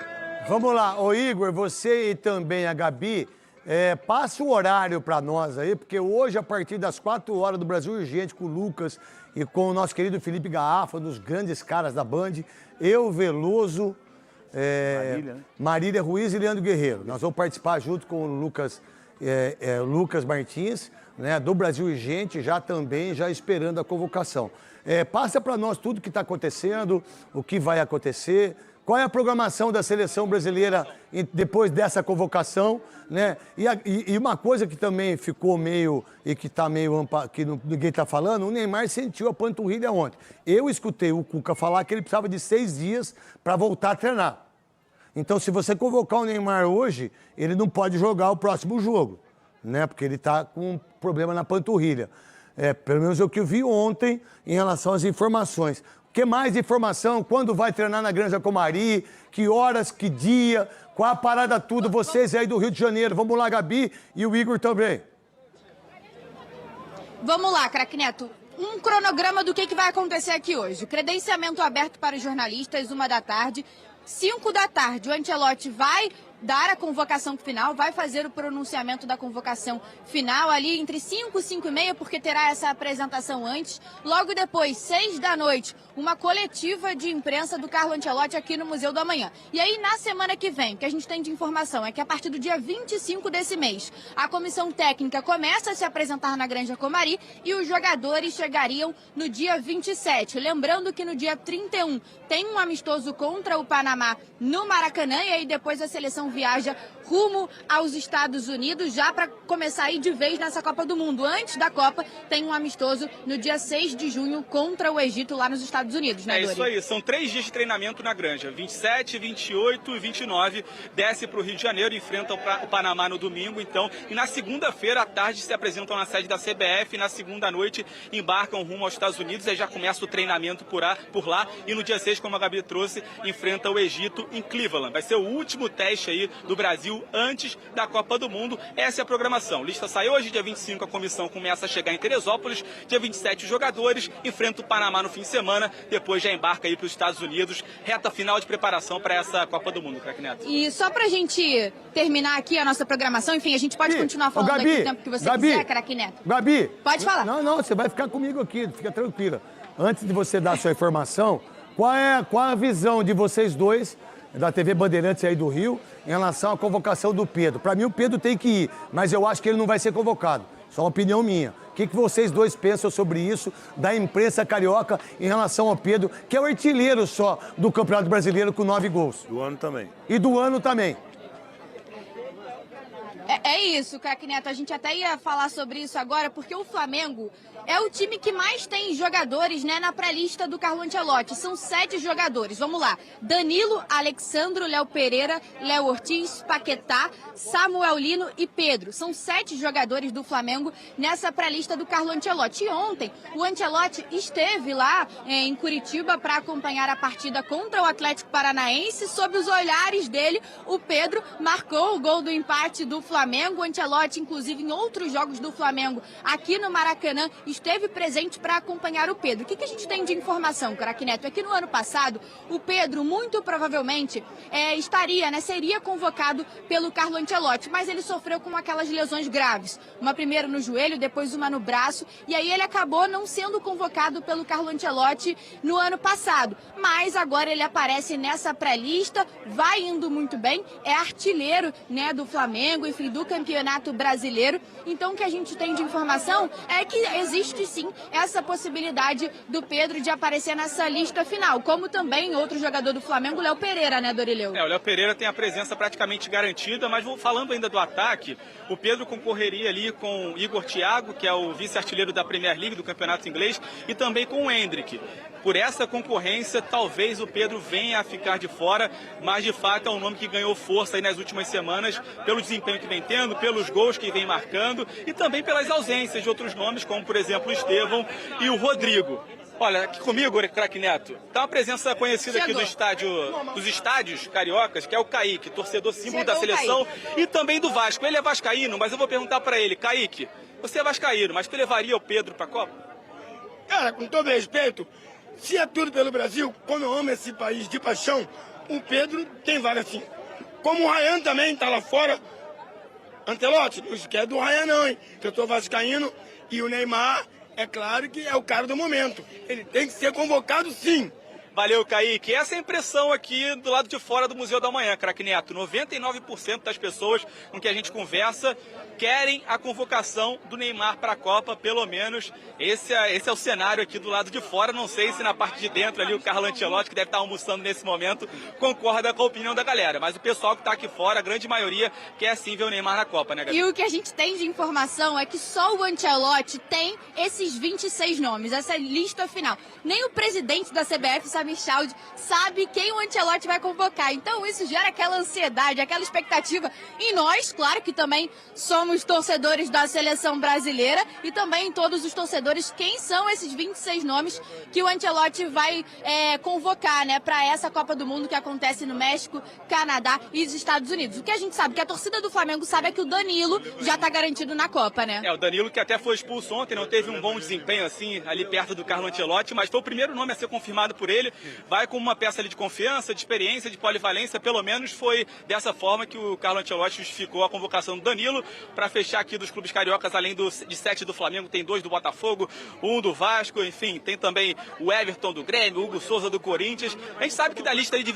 Vamos lá, ô Igor, você e também a Gabi, passa o horário para nós aí, porque hoje, a partir das 4 horas do Brasil Urgente, com o Lucas e com o nosso querido Felipe Garrafa, um dos grandes caras da Band, eu, Veloso, Marília Ruiz e Leandro Guerreiro. Nós vamos participar junto com o Lucas Martins, né, do Brasil Urgente, já esperando a convocação. Passa para nós tudo o que está acontecendo, o que vai acontecer. Qual é a programação da seleção brasileira depois dessa convocação, né? E uma coisa que também ficou meio, e que está meio, que ninguém está falando, o Neymar sentiu a panturrilha ontem. Eu escutei o Cuca falar que ele precisava de 6 dias para voltar a treinar. Então, se você convocar o Neymar hoje, ele não pode jogar o próximo jogo, né? Porque ele está com um problema na panturrilha. Pelo menos é o que eu vi ontem em relação às informações. Que mais informação? Quando vai treinar na Granja Comari? Que horas, que dia? Qual a parada tudo? Vocês aí do Rio de Janeiro. Vamos lá, Gabi e o Igor também. Vamos lá, craque Neto. Um cronograma do que vai acontecer aqui hoje. Credenciamento aberto para os jornalistas, 13h. 17h, o Ancelotti vai dar a convocação final, vai fazer o pronunciamento da convocação final ali entre 5 e 5h30, porque terá essa apresentação antes. Logo depois, 18h, uma coletiva de imprensa do Carlo Ancelotti aqui no Museu do Amanhã. E aí, na semana que vem, o que a gente tem de informação é que a partir do dia 25 desse mês, a comissão técnica começa a se apresentar na Granja Comari e os jogadores chegariam no dia 27. Lembrando que no dia 31 tem um amistoso contra o Panamá no Maracanã, e aí depois a seleção viaja rumo aos Estados Unidos já para começar a ir de vez nessa Copa do Mundo. Antes da Copa, tem um amistoso no dia 6 de junho contra o Egito lá nos Estados Unidos, né, Dori? Isso aí, são 3 dias de treinamento na Granja, 27, 28 e 29, desce para o Rio de Janeiro, enfrentam o Panamá no domingo, então, e na segunda-feira à tarde se apresentam na sede da CBF, e na segunda noite embarcam rumo aos Estados Unidos, aí já começa o treinamento por lá, e no dia 6, como a Gabi trouxe, enfrenta o Egito em Cleveland. Vai ser o último teste aí aqui do Brasil antes da Copa do Mundo. Essa é a programação. Lista sai hoje, dia 25 a comissão começa a chegar em Teresópolis, dia 27 os jogadores, enfrenta o Panamá no fim de semana, depois já embarca aí para os Estados Unidos, reta final de preparação para essa Copa do Mundo, Craque Neto. E só pra gente terminar aqui a nossa programação, enfim, a gente pode continuar falando Gabi, aqui o tempo que você quiser, Craque Neto. Gabi. Pode falar. Não, você vai ficar comigo aqui, fica tranquila. Antes de você dar a sua informação, qual a visão de vocês dois, da TV Bandeirantes aí do Rio, em relação à convocação do Pedro? Para mim, o Pedro tem que ir, mas eu acho que ele não vai ser convocado. Só uma opinião minha. O que vocês dois pensam sobre isso, da imprensa carioca, em relação ao Pedro, que é o artilheiro só do Campeonato Brasileiro com 9 gols? Do ano também. E do ano também. É isso, Craque Neto. A gente até ia falar sobre isso agora, porque o Flamengo é o time que mais tem jogadores, né, na pré-lista do Carlo Ancelotti. São 7 jogadores. Vamos lá. Danilo, Alexandro, Léo Pereira, Léo Ortiz, Paquetá, Samuel Lino e Pedro. São 7 jogadores do Flamengo nessa pré-lista do Carlo Ancelotti. E ontem, o Ancelotti esteve lá em Curitiba para acompanhar a partida contra o Atlético Paranaense. Sob os olhares dele, o Pedro marcou o gol do empate do Flamengo. O Ancelotti, inclusive, em outros jogos do Flamengo, aqui no Maracanã, esteve presente para acompanhar o Pedro. O que a gente tem de informação, Craque Neto? É que no ano passado, o Pedro, muito provavelmente, seria convocado pelo Carlo Ancelotti, mas ele sofreu com aquelas lesões graves. Uma primeiro no joelho, depois uma no braço, e aí ele acabou não sendo convocado pelo Carlo Ancelotti no ano passado. Mas agora ele aparece nessa pré-lista, vai indo muito bem, é artilheiro, né, do Flamengo, enfim, do Campeonato Brasileiro. Então, o que a gente tem de informação é que existe sim essa possibilidade do Pedro de aparecer nessa lista final, como também outro jogador do Flamengo, o Léo Pereira, né, Dorileu? O Léo Pereira tem a presença praticamente garantida, mas falando ainda do ataque, o Pedro concorreria ali com Igor Thiago, que é o vice-artilheiro da Premier League, do Campeonato Inglês, e também com o Endrick. Por essa concorrência, talvez o Pedro venha a ficar de fora, mas de fato é um nome que ganhou força aí nas últimas semanas, pelo desempenho que vem tendo, pelos gols que vem marcando e também pelas ausências de outros nomes, como por exemplo o Estevão e o Rodrigo. Olha, aqui comigo, Craque Neto, tá uma presença conhecida aqui dos estádios cariocas, que é o Kaique, torcedor símbolo da seleção e também do Vasco. Ele é vascaíno, mas eu vou perguntar para ele, Kaique, você é vascaíno, mas tu levaria o Pedro para a Copa? Cara, com todo respeito, se é tudo pelo Brasil, como eu amo esse país de paixão, o Pedro tem vaga sim. Como o Ryan também tá lá fora. Ancelotti, não esquece do Ryan não, hein? Que eu sou vascaíno e o Neymar, é claro que é o cara do momento. Ele tem que ser convocado sim. Valeu, Kaique. Essa é a impressão aqui do lado de fora do Museu da Manhã, Craque Neto. 99% das pessoas com que a gente conversa querem a convocação do Neymar para a Copa, pelo menos esse é o cenário aqui do lado de fora. Não sei se na parte de dentro ali o Carlo Ancelotti, que deve estar almoçando nesse momento, concorda com a opinião da galera. Mas o pessoal que está aqui fora, a grande maioria, quer sim ver o Neymar na Copa, né, Gabi? E o que a gente tem de informação é que só o Ancelotti tem esses 26 nomes, essa lista final. Nem o presidente da CBF, Samir Chaude, sabe quem o Ancelotti vai convocar. Então isso gera aquela ansiedade, aquela expectativa. E nós, claro que também somos torcedores da seleção brasileira e também todos os torcedores, quem são esses 26 nomes que o Ancelotti vai convocar, né, para essa Copa do Mundo que acontece no México, Canadá e os Estados Unidos. O que a gente sabe, que a torcida do Flamengo sabe, é que o Danilo já está garantido na Copa, né? O Danilo, que até foi expulso ontem, não teve um bom desempenho assim ali perto do Carlo Ancelotti, mas foi o primeiro nome a ser confirmado por ele. Vai com uma peça ali de confiança, de experiência, de polivalência. Pelo menos foi dessa forma que o Carlo Ancelotti justificou a convocação do Danilo. Para fechar aqui dos clubes cariocas, além de 7 do Flamengo, tem 2 do Botafogo, 1 do Vasco, enfim, tem também o Everton do Grêmio, o Hugo Souza do Corinthians. A gente sabe que da lista aí de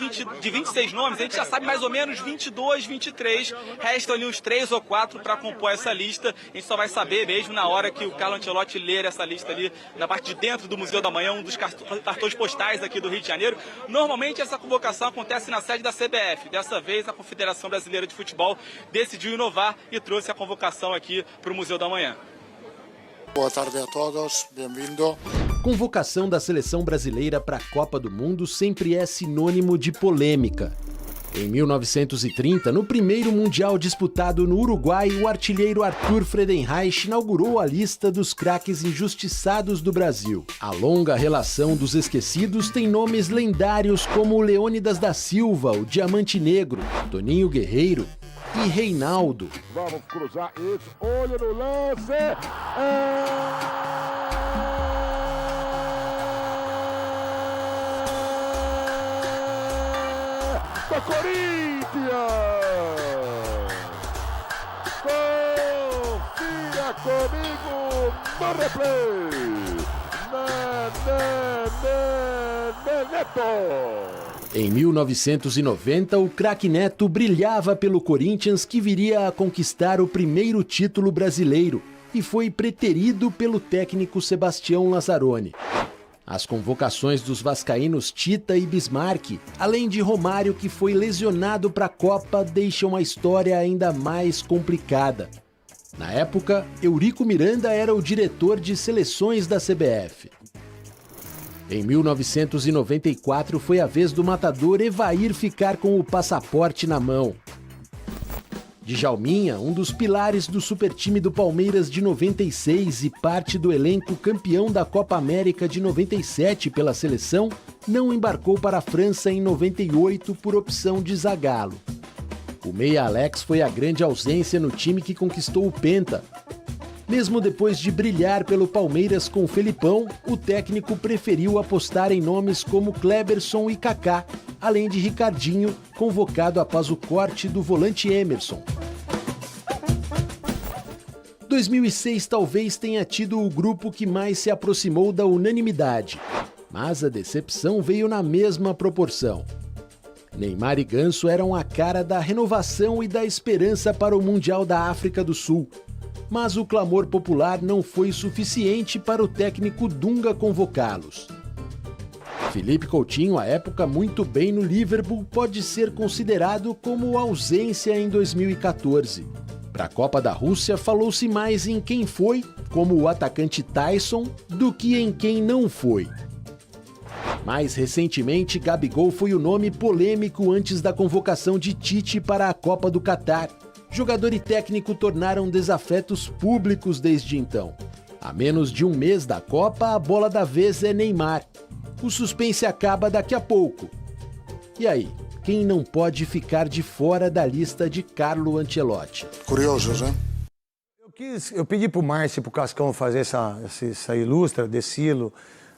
26 nomes, a gente já sabe mais ou menos 22, 23. Restam ali uns 3 ou 4 para compor essa lista. A gente só vai saber mesmo na hora que o Carlo Ancelotti ler essa lista ali na parte de dentro do Museu da Manhã, um dos cartões postais aqui do Rio de Janeiro. Normalmente essa convocação acontece na sede da CBF. Dessa vez a Confederação Brasileira de Futebol decidiu inovar e trouxe a convocação aqui para o Museu da Manhã. Boa tarde a todos, bem-vindo. Convocação da seleção brasileira para a Copa do Mundo sempre é sinônimo de polêmica. Em 1930, no primeiro Mundial disputado no Uruguai, o artilheiro Arthur Friedenreich inaugurou a lista dos craques injustiçados do Brasil. A longa relação dos esquecidos tem nomes lendários como Leônidas da Silva, o Diamante Negro, Toninho Guerreiro e Reinaldo. Vamos cruzar isso, olho no lance! Do Corinthians! Confira comigo no replay! Neto! Em 1990, o craque Neto brilhava pelo Corinthians, que viria a conquistar o primeiro título brasileiro e foi preterido pelo técnico Sebastião Lazzaroni. As convocações dos vascaínos Tita e Bismarck, além de Romário, que foi lesionado para a Copa, deixam a história ainda mais complicada. Na época, Eurico Miranda era o diretor de seleções da CBF. Em 1994, foi a vez do matador Evair ficar com o passaporte na mão. Djalminha, um dos pilares do supertime do Palmeiras de 96 e parte do elenco campeão da Copa América de 97 pela seleção, não embarcou para a França em 98 por opção de Zagallo. O meia Alex foi a grande ausência no time que conquistou o Penta. Mesmo depois de brilhar pelo Palmeiras com o Felipão, o técnico preferiu apostar em nomes como Kleberson e Kaká, além de Ricardinho, convocado após o corte do volante Emerson. 2006 talvez tenha tido o grupo que mais se aproximou da unanimidade, mas a decepção veio na mesma proporção. Neymar e Ganso eram a cara da renovação e da esperança para o Mundial da África do Sul, mas o clamor popular não foi suficiente para o técnico Dunga convocá-los. Felipe Coutinho, à época muito bem no Liverpool, pode ser considerado como ausência em 2014. Para a Copa da Rússia, falou-se mais em quem foi, como o atacante Tyson, do que em quem não foi. Mais recentemente, Gabigol foi o nome polêmico antes da convocação de Tite para a Copa do Catar. Jogador e técnico tornaram desafetos públicos desde então. A menos de um mês da Copa, a bola da vez é Neymar. O suspense acaba daqui a pouco. E aí, quem não pode ficar de fora da lista de Carlo Ancelotti? Curiosos, hein? Eu pedi pro Márcio e pro Cascão fazer essa ilustra, Decilo,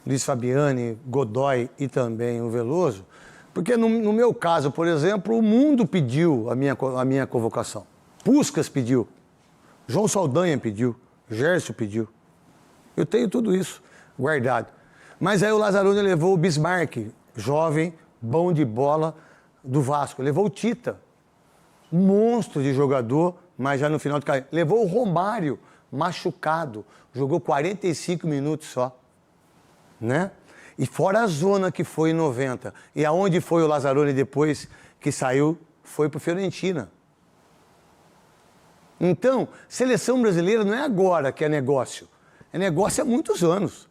Luiz Fabiani, Godoy e também o Veloso, porque no meu caso, por exemplo, o mundo pediu a minha convocação. Puskás pediu, João Saldanha pediu, Gerson pediu. Eu tenho tudo isso guardado. Mas aí o Lazzaroni levou o Bismarck, jovem, bom de bola, do Vasco. Levou o Tita, um monstro de jogador, mas já no final de carreira. Levou o Romário, machucado, jogou 45 minutos só, né? E fora a zona que foi em 90. E aonde foi o Lazzaroni depois que saiu, foi para o Fiorentina. Então, seleção brasileira não é agora que é negócio. É negócio há muitos anos.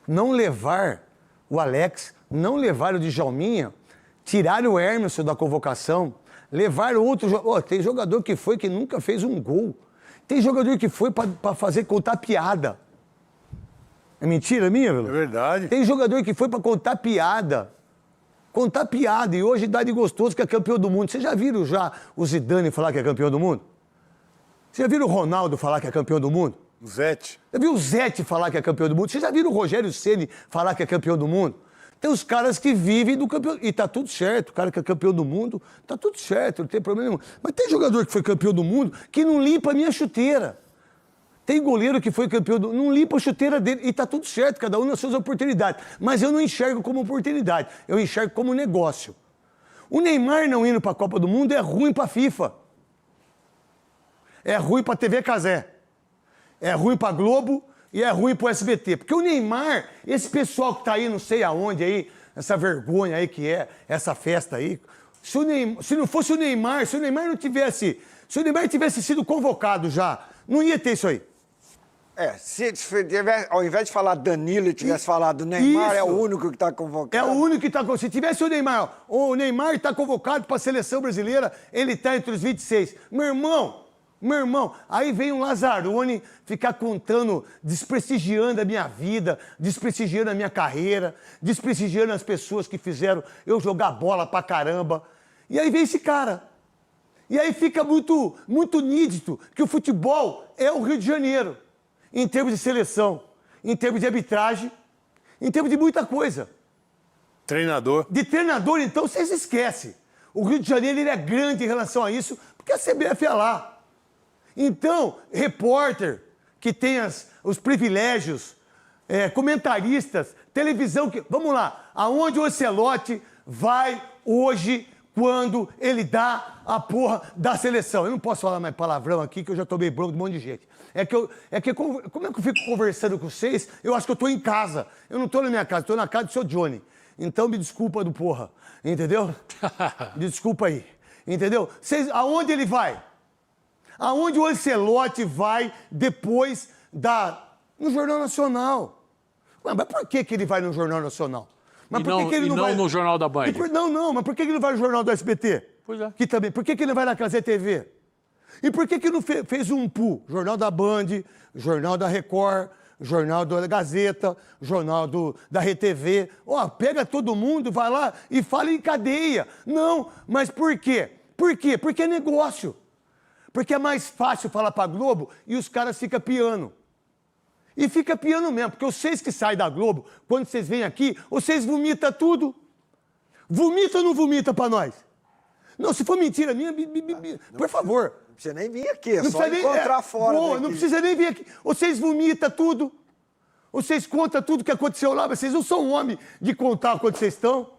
Não levar o Alex, não levar o Djalminha, tirar o Emerson da convocação, levar outro jogador. Tem jogador que foi que nunca fez um gol. Tem jogador que foi para fazer contar piada. É mentira minha, Velo? É verdade. Tem jogador que foi para contar piada. Contar piada. E hoje dá de gostoso que é campeão do mundo. Vocês já viram o Zidane falar que é campeão do mundo? Vocês já viram o Ronaldo falar que é campeão do mundo? O Zete. Já viu o Zete falar que é campeão do mundo? Vocês já viram o Rogério Ceni falar que é campeão do mundo? Tem os caras que vivem do campeão. E tá tudo certo. O cara que é campeão do mundo, tá tudo certo, não tem problema nenhum. Mas tem jogador que foi campeão do mundo que não limpa a minha chuteira. Tem goleiro que foi campeão do mundo, não limpa a chuteira dele. E tá tudo certo, cada um nas suas oportunidades. Mas eu não enxergo como oportunidade, eu enxergo como negócio. O Neymar não indo para a Copa do Mundo é ruim para a FIFA. É ruim para a TV Casé. É ruim para a Globo e é ruim para o SBT. Porque o Neymar, esse pessoal que tá aí, não sei aonde aí, essa vergonha aí que é, essa festa aí. Se não fosse o Neymar, se o Neymar tivesse sido convocado já, não ia ter isso aí. Ao invés de falar Danilo e tivesse falado Neymar, Isso. é o único que está convocado. É o único que está convocado. Se tivesse o Neymar está convocado para a seleção brasileira, ele está entre os 26. Meu irmão, aí vem um Lazzaroni ficar contando, desprestigiando a minha vida, desprestigiando a minha carreira, desprestigiando as pessoas que fizeram eu jogar bola pra caramba. E aí vem esse cara. E aí fica muito, muito nítido que o futebol é o Rio de Janeiro, em termos de seleção, em termos de arbitragem, em termos de muita coisa. Treinador. De treinador, então, vocês esquecem. O Rio de Janeiro ele é grande em relação a isso, porque a CBF é lá. Então, repórter que tem os privilégios, comentaristas, televisão... Vamos lá, aonde o Ancelotti vai hoje quando ele dá a porra da seleção? Eu não posso falar mais palavrão aqui, que eu já tomei bronca de um monte de gente. Como é que eu fico conversando com vocês? Eu acho que eu tô em casa. Eu não tô na minha casa, tô na casa do seu Johnny. Então me desculpa do porra, entendeu? Desculpa aí, entendeu? Aonde ele vai? Aonde o Ancelotti vai depois no Jornal Nacional? Ué, mas por que ele vai no Jornal Nacional? Mas por que ele não vai no Jornal da Band? Mas por que ele não vai no Jornal do SBT? Pois é. Que também. Por que ele não vai na Cazé TV? E por que não fez um PU? Jornal da Band, Jornal da Record, Jornal da Gazeta, Jornal da RTV. Pega todo mundo, vai lá e fala em cadeia. Não, mas por quê? Por quê? Porque é negócio. Porque é mais fácil falar pra Globo e os caras ficam piando. E fica piando mesmo, porque vocês que saem da Globo, quando vocês vêm aqui, vocês vomitam tudo. Vomita ou não vomita pra nós? Não, se for mentira minha, por favor. Não precisa nem vir aqui, é só encontrar fora daqui. Não precisa nem vir aqui. Vocês vomitam tudo. Vocês contam tudo que aconteceu lá, mas vocês não são homem de contar quando vocês estão.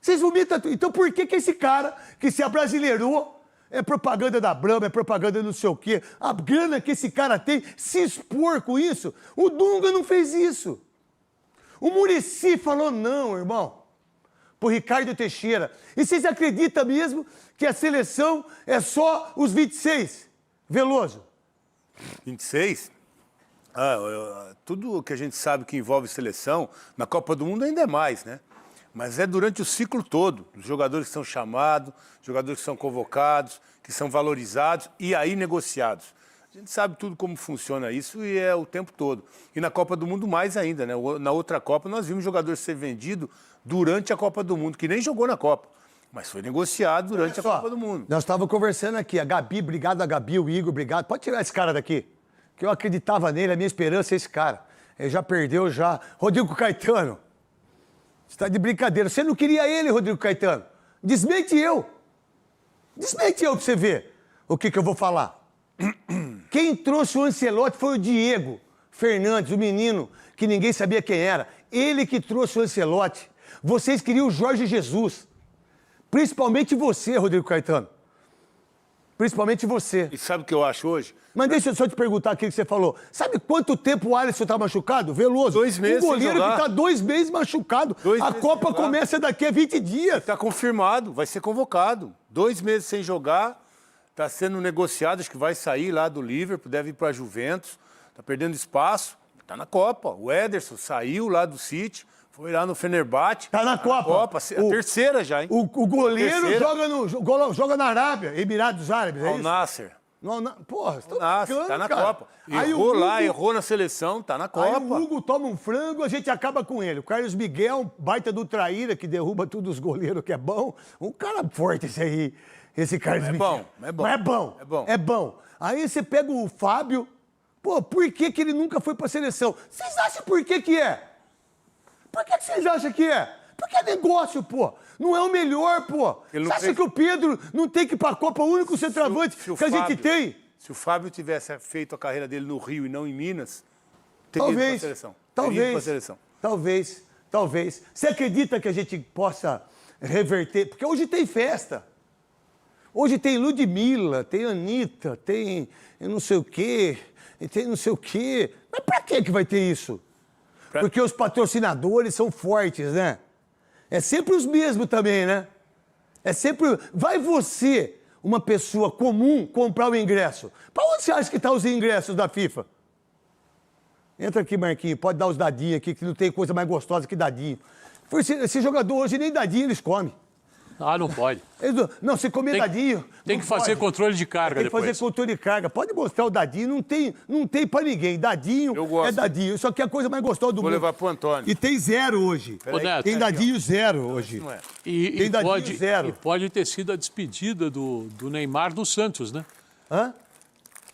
Vocês vomitam tudo. Então por que esse cara que se abrasileirou é propaganda da Brahma, é propaganda não sei o quê. A grana que esse cara tem, se expor com isso. O Dunga não fez isso. O Muricy falou não, irmão. Pro Ricardo Teixeira. E vocês acreditam mesmo que a seleção é só os 26? Veloso. 26? Tudo que a gente sabe que envolve seleção, na Copa do Mundo ainda é mais, né? Mas é durante o ciclo todo. Os jogadores que são chamados, jogadores que são convocados, que são valorizados e aí negociados. A gente sabe tudo como funciona isso e é o tempo todo. E na Copa do Mundo mais ainda, né? Na outra Copa nós vimos jogador ser vendido durante a Copa do Mundo, que nem jogou na Copa, mas foi negociado durante a Copa do Mundo. Nós estávamos conversando aqui, a Gabi, obrigado a Gabi, o Igor, obrigado. Pode tirar esse cara daqui, que eu acreditava nele, a minha esperança é esse cara. Ele já perdeu, já. Rodrigo Caetano. Você está de brincadeira. Você não queria ele, Rodrigo Caetano. Desmente eu. Desmente eu pra você ver o que eu vou falar. Quem trouxe o Ancelotti foi o Diego Fernandes, o menino que ninguém sabia quem era. Ele que trouxe o Ancelotti. Vocês queriam o Jorge Jesus. Principalmente você, Rodrigo Caetano. Principalmente você. E sabe o que eu acho hoje? Mas deixa eu só te perguntar aquilo que você falou. Sabe quanto tempo o Alisson tá machucado? Veloso. 2 meses um goleiro sem jogar. que tá 2 meses machucado. A Copa começa daqui a 20 dias. Tá confirmado, vai ser convocado. 2 meses sem jogar, tá sendo negociado, acho que vai sair lá do Liverpool, deve ir pra Juventus, tá perdendo espaço, tá na Copa. O Ederson saiu lá do City, foi lá no Fenerbahçe. Tá na Copa. A terceira já, hein? O goleiro joga na Arábia, Emirados Árabes, é Al isso? Nasser. Porra, Tá na Copa. Errou lá, errou na seleção, tá na Copa. Aí o Hugo toma um frango, a gente acaba com ele. O Carlos Miguel, um baita do traíra, que derruba todos os goleiros, que é bom. Um cara forte esse aí, esse Carlos Miguel. É bom. Mas é bom. Aí você pega o Fábio, por que ele nunca foi pra seleção? Vocês acham por que é? Por que vocês acham que é? Porque é negócio, pô. Não é o melhor, pô. Você acha que o Pedro não tem que ir pra Copa, o único centroavante que a gente tem? Se o Fábio tivesse feito a carreira dele no Rio e não em Minas, teria ido pra seleção. Talvez. Você acredita que a gente possa reverter? Porque hoje tem festa. Hoje tem Ludmilla, tem Anitta, tem não sei o quê, tem não sei o quê. Mas pra que vai ter isso? Porque os patrocinadores são fortes, né? É sempre os mesmos também, né? É sempre... Vai você, uma pessoa comum, comprar o ingresso. Pra onde você acha que estão os ingressos da FIFA? Entra aqui, Marquinhos, pode dar os dadinhos aqui, que não tem coisa mais gostosa que dadinho. Esse jogador hoje nem dadinho eles comem. Ah, não pode. Não, se comer dadinho... Tem que fazer controle de carga depois. Tem que fazer controle de carga. Pode mostrar o dadinho, não tem pra ninguém. Dadinho é dadinho. Isso aqui é a coisa mais gostosa do mundo. Vou levar pro Antônio. E tem 0 hoje. Neto, tem dadinho 0 hoje. Não é. Tem dadinho 0. E pode ter sido a despedida do Neymar do Santos, né? Hã?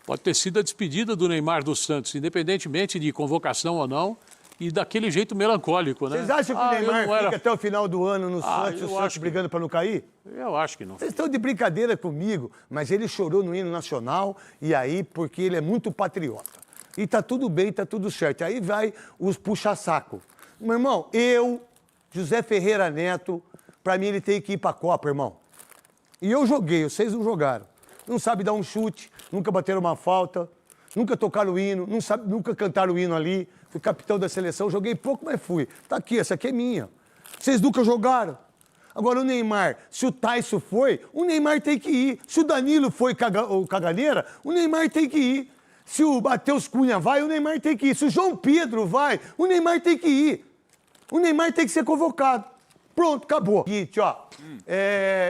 Pode ter sido a despedida do Neymar do Santos, independentemente de convocação ou não, e daquele jeito melancólico, né? Vocês acham que o Neymar fica até o final do ano no Santos, o Santos brigando para não cair? Eu acho que não. Vocês estão de brincadeira comigo, mas ele chorou no hino nacional, e aí, porque ele é muito patriota. E tá tudo bem, tá tudo certo. Aí vai os puxa-saco. Meu irmão, José Ferreira Neto, para mim ele tem que ir para a Copa, irmão. E eu joguei, vocês não jogaram. Não sabe dar um chute, nunca bateram uma falta, nunca tocaram o hino, nunca cantaram o hino ali. Fui capitão da seleção, joguei pouco, mas fui. Tá aqui, essa aqui é minha. Vocês nunca jogaram. Agora o Neymar, se o Tyson foi, o Neymar tem que ir. Se o Danilo foi caganeira, o Neymar tem que ir. Se o Matheus Cunha vai, o Neymar tem que ir. Se o João Pedro vai, o Neymar tem que ir. O Neymar tem que ser convocado. Pronto, acabou. Seguinte, ó,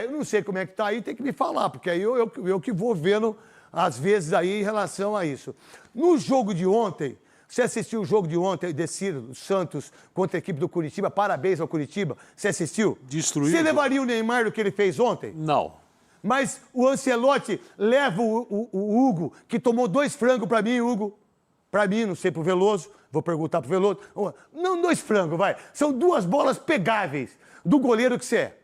eu não sei como é que tá aí, tem que me falar, porque aí eu que vou vendo, às vezes, aí em relação a isso. No jogo de ontem, você assistiu o jogo de ontem, do Santos contra a equipe do Curitiba? Parabéns ao Curitiba. Você assistiu? Destruiu. Você levaria o Neymar do que ele fez ontem? Não. Mas o Ancelotti leva o Hugo, que tomou 2 frangos pra mim, Hugo. Pra mim, não sei, pro Veloso. Vou perguntar pro Veloso. Não 2 frangos, vai. São 2 bolas pegáveis do goleiro que você é.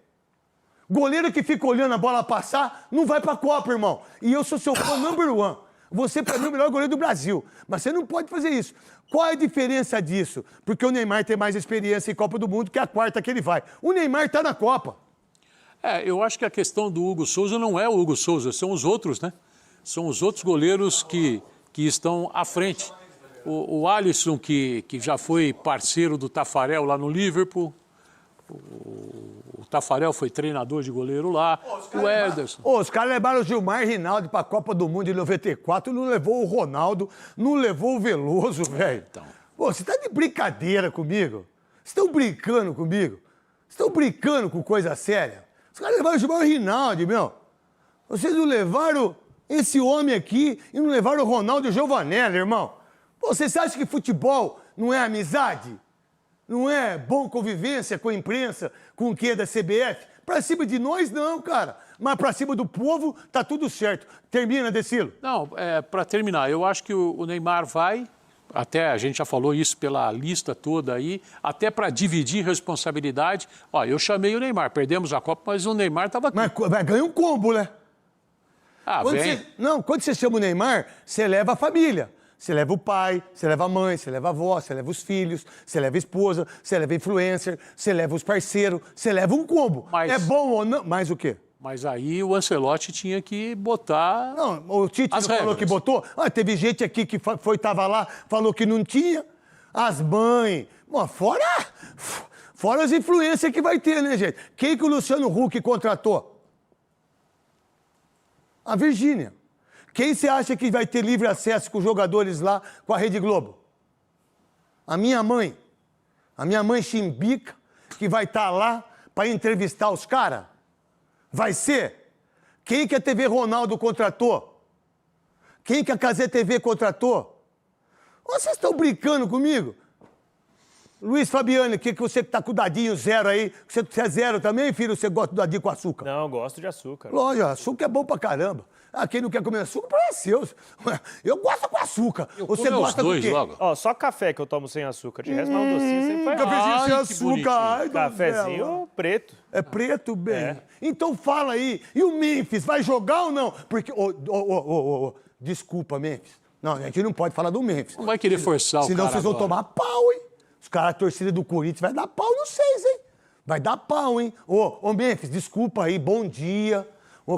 Goleiro que fica olhando a bola passar, não vai pra Copa, irmão. E eu sou seu fã number 1. Você, para mim, é o melhor goleiro do Brasil. Mas você não pode fazer isso. Qual é a diferença disso? Porque o Neymar tem mais experiência em Copa do Mundo que a 4ª que ele vai. O Neymar está na Copa. Eu acho que a questão do Hugo Souza não é o Hugo Souza, são os outros, né? São os outros goleiros que estão à frente. O Alisson, que já foi parceiro do Tafarel lá no Liverpool. O Tafarel foi treinador de goleiro lá, o Ederson. Os caras levaram o Gilmar Rinaldi para a Copa do Mundo em 94, não levou o Ronaldo, não levou o Veloso, velho. Então. Você tá de brincadeira comigo? Vocês estão brincando comigo? Vocês estão brincando com coisa séria? Os caras levaram o Gilmar Rinaldi, meu. Vocês não levaram esse homem aqui e não levaram o Ronaldo e o Giovanelli, irmão. Vocês acham que futebol não é amizade? Não é bom convivência com a imprensa, com o que é da CBF? Pra cima de nós, não, cara. Mas pra cima do povo, tá tudo certo. Termina, Decilo. Não, pra terminar, eu acho que o Neymar vai, até a gente já falou isso pela lista toda aí, até pra dividir responsabilidade. Ó, eu chamei o Neymar, perdemos a Copa, mas o Neymar estava aqui. Mas ganha um combo, né? Quando você chama o Neymar, você leva a família. Você leva o pai, você leva a mãe, você leva a avó, você leva os filhos, você leva a esposa, você leva a influencer, você leva os parceiros, você leva um combo. É bom ou não? Mais o quê? Mas aí o Ancelotti tinha que botar. Não, o Tite não falou que botou. Teve gente aqui que estava lá, falou que não tinha. As mães. Fora as influências que vai ter, né, gente? Quem que o Luciano Huck contratou? A Virgínia. Quem você acha que vai ter livre acesso com os jogadores lá com a Rede Globo? A minha mãe Chimbica, que vai estar lá para entrevistar os caras? Vai ser? Quem que a TV Ronaldo contratou? Quem que a Cazé TV contratou? Vocês estão brincando comigo? Luiz Fabiano, que você que tá com o dadinho 0 aí, você é 0 também, filho? Você gosta do dadinho com açúcar? Não, eu gosto de açúcar. Lógico, açúcar é bom pra caramba. Quem não quer comer açúcar, para seus. Eu gosto com açúcar. Você gosta do quê? Ó, só café que eu tomo sem açúcar. De resto, mas um docinho sempre faz. Cafezinho sem açúcar. Ai, cafezinho preto. É preto, bem. Então fala aí. E o Memphis, vai jogar ou não? Porque... Desculpa, Memphis. Não, a gente não pode falar do Memphis. Não vai querer forçar o cara. Senão vocês vão tomar pau, hein? Os caras, a torcida do Corinthians vai dar pau no 6, hein? Vai dar pau, hein? Ô, Memphis, desculpa aí, bom dia.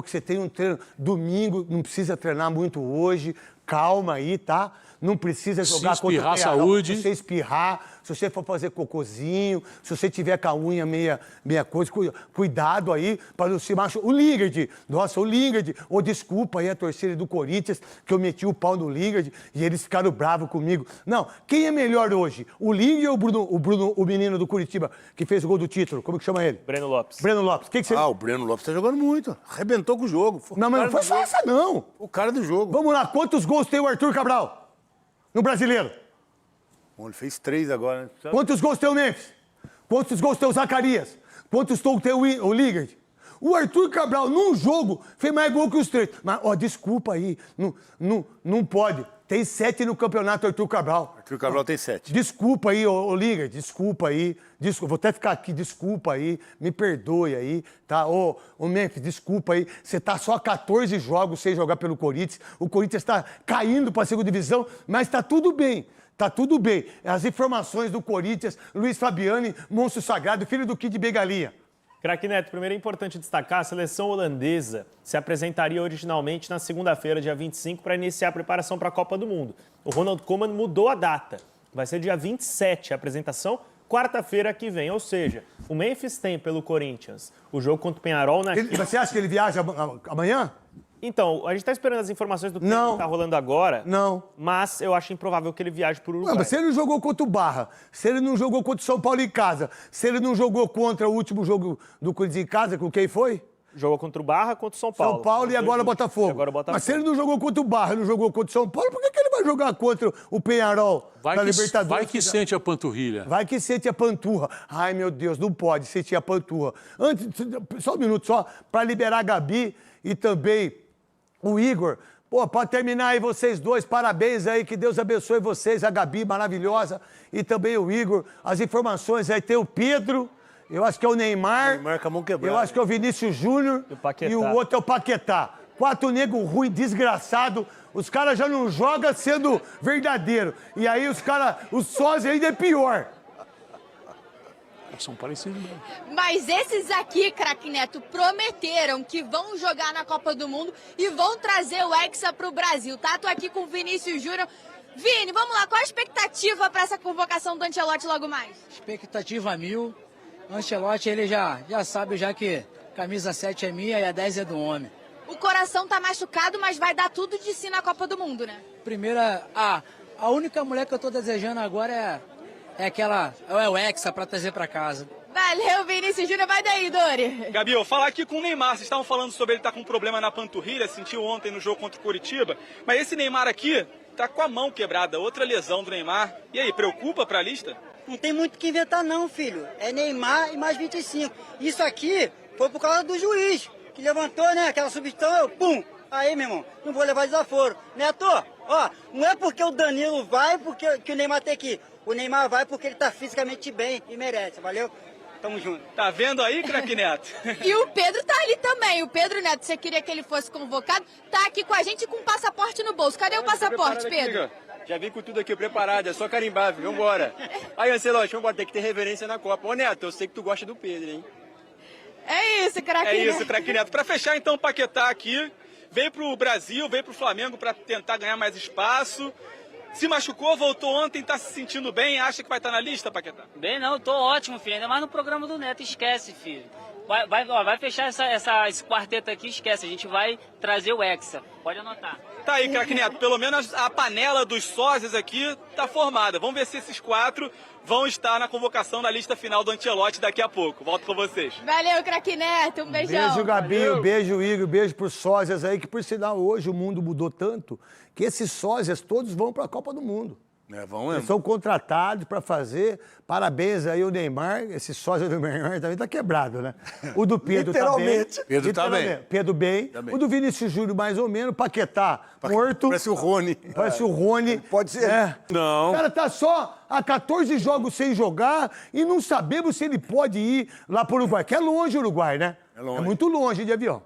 Que você tem um treino domingo, não precisa treinar muito hoje, calma aí, tá? não precisa jogar Se espirrar, contra o Peñarol. saúde. Se você espirrar, se você for fazer cocôzinho, se você tiver com a unha meia coisa, cuidado aí para não se machucar. O Lingard, nossa, o Lingard, desculpa aí a torcida do Corinthians, que eu meti o pau no Lingard e eles ficaram bravos comigo. Não, quem é melhor hoje? O Lingard ou o menino do Curitiba, que fez o gol do título? Como que chama ele? Breno Lopes. Breno Lopes. Que você... O Breno Lopes tá jogando muito. Arrebentou com o jogo. Não, mas não foi só essa, não. O cara do jogo. Vamos lá, quantos gols tem o Arthur Cabral no Brasileiro? Bom, ele fez 3 agora, né? Quantos gols tem o Memphis? Quantos gols tem o Zacarias? Quantos gols tem o Lingard? O Arthur Cabral, num jogo, fez mais gol que os 3. Mas, desculpa aí, não pode. Tem 7 no campeonato, Arthur Cabral. Arthur Cabral tem 7. Desculpa aí, Lingard, desculpa aí. Vou até ficar aqui, desculpa aí, me perdoe aí, tá? Ô Memphis, desculpa aí. Você tá só 14 jogos sem jogar pelo Corinthians. O Corinthians tá caindo pra segunda divisão, mas tá tudo bem. Tá tudo bem. As informações do Corinthians, Luiz Fabiani, monstro sagrado, filho do Kid Begalinha. Craque Neto, primeiro é importante destacar, a seleção holandesa se apresentaria originalmente na segunda-feira, dia 25, para iniciar a preparação para a Copa do Mundo. O Ronald Koeman mudou a data. Vai ser dia 27 a apresentação, quarta-feira que vem. Ou seja, o Memphis tem pelo Corinthians o jogo contra o Peñarol na... Você acha que ele viaja amanhã? Então, a gente está esperando as informações do tempo que está rolando agora. Não. Mas eu acho improvável que ele viaje para o Uruguai. Não, mas se ele não jogou contra o Barra, se ele não jogou contra o São Paulo em casa, se ele não jogou contra o último jogo do Corinthians em casa, com quem foi? Jogou contra o Barra, contra o São Paulo. São Paulo e agora o Botafogo. Mas se ele não jogou contra o Barra, não jogou contra o São Paulo, por que ele vai jogar contra o Peñarol da Libertadores? Vai que sente a panturrilha. Vai que sente a panturra. Ai, meu Deus, não pode sentir a panturra. Antes, só um minuto só, para liberar a Gabi e também o Igor. Pô, para terminar aí vocês dois, parabéns aí, que Deus abençoe vocês, a Gabi maravilhosa e também o Igor. As informações aí, tem o Pedro, eu acho que é o Neymar. Neymar com a mão quebrada. Eu acho que é o Vinícius Júnior e o outro é o Paquetá. 4 negros ruim, desgraçado. Os caras já não jogam sendo verdadeiro. E aí os sócios ainda é pior. São parecidos mesmo. Mas esses aqui, craque Neto, prometeram que vão jogar na Copa do Mundo e vão trazer o Hexa pro Brasil, tá? Tô aqui com o Vinícius Júnior. Vini, vamos lá, qual a expectativa para essa convocação do Ancelotti logo mais? Expectativa 1000. O Ancelotti, ele já sabe já que camisa 7 é minha e a 10 é do homem. O coração tá machucado, mas vai dar tudo de si na Copa do Mundo, né? Primeira, a única mulher que eu tô desejando agora é o Hexa pra trazer pra casa. Valeu, Vinícius Júnior. Vai daí, Dori. Gabi, eu falar aqui com o Neymar. Vocês estavam falando sobre ele estar com um problema na panturrilha, sentiu ontem no jogo contra o Curitiba. Mas esse Neymar aqui tá com a mão quebrada, outra lesão do Neymar. E aí, preocupa pra lista? Não tem muito o que inventar não, filho. É Neymar e mais 25. Isso aqui foi por causa do juiz, que levantou, né, aquela substituição, pum! Aí, meu irmão, não vou levar desaforo. Neto, ó, não é porque o Danilo vai que o Neymar tem que ir. O Neymar vai porque ele tá fisicamente bem e merece, valeu? Tamo junto. Tá vendo aí, craque Neto? E o Pedro tá ali também. O Pedro Neto, você queria que ele fosse convocado, tá aqui com a gente com um passaporte no bolso. Cadê o passaporte, Pedro? Já vim com tudo aqui preparado, é só carimbar, filho. Vambora. Aí, Ancelotti, vambora, tem que ter reverência na Copa. Ô, Neto, eu sei que tu gosta do Pedro, hein? É isso, craque Neto. É isso, craque Neto. Pra fechar, então, o Paquetá aqui. Veio pro Brasil, veio pro Flamengo pra tentar ganhar mais espaço. Se machucou, voltou ontem, tá se sentindo bem, acha que vai estar na lista, Paquetá? Bem não, tô ótimo, filho, ainda mais no programa do Neto, esquece, filho. Vai fechar esse quarteto aqui, esquece, a gente vai trazer o Hexa, pode anotar. Tá aí, craque Neto, pelo menos a panela dos sósias aqui tá formada. Vamos ver se esses 4 vão estar na convocação na lista final do Ancelotti daqui a pouco. Volto com vocês. Valeu, craque Neto, um beijão. Beijo, Gabi, um beijo, Igor, beijo pros sósias aí, que por sinal hoje o mundo mudou tanto que esses sósias todos vão pra Copa do Mundo. Vão mesmo. Eles são contratados para fazer. Parabéns aí o Neymar. Esse sósia do Neymar também tá quebrado, né? O do Pedro Literalmente. tá bem. Pedro tá bem. Pedro bem. O do Vinícius Júnior mais ou menos. Paquetá morto. Parece o Rony. Parece o Rony. Pode ser. Não. O cara tá só há 14 jogos sem jogar e não sabemos se ele pode ir lá pro Uruguai. Que é longe o Uruguai, né? É longe. É muito longe de avião.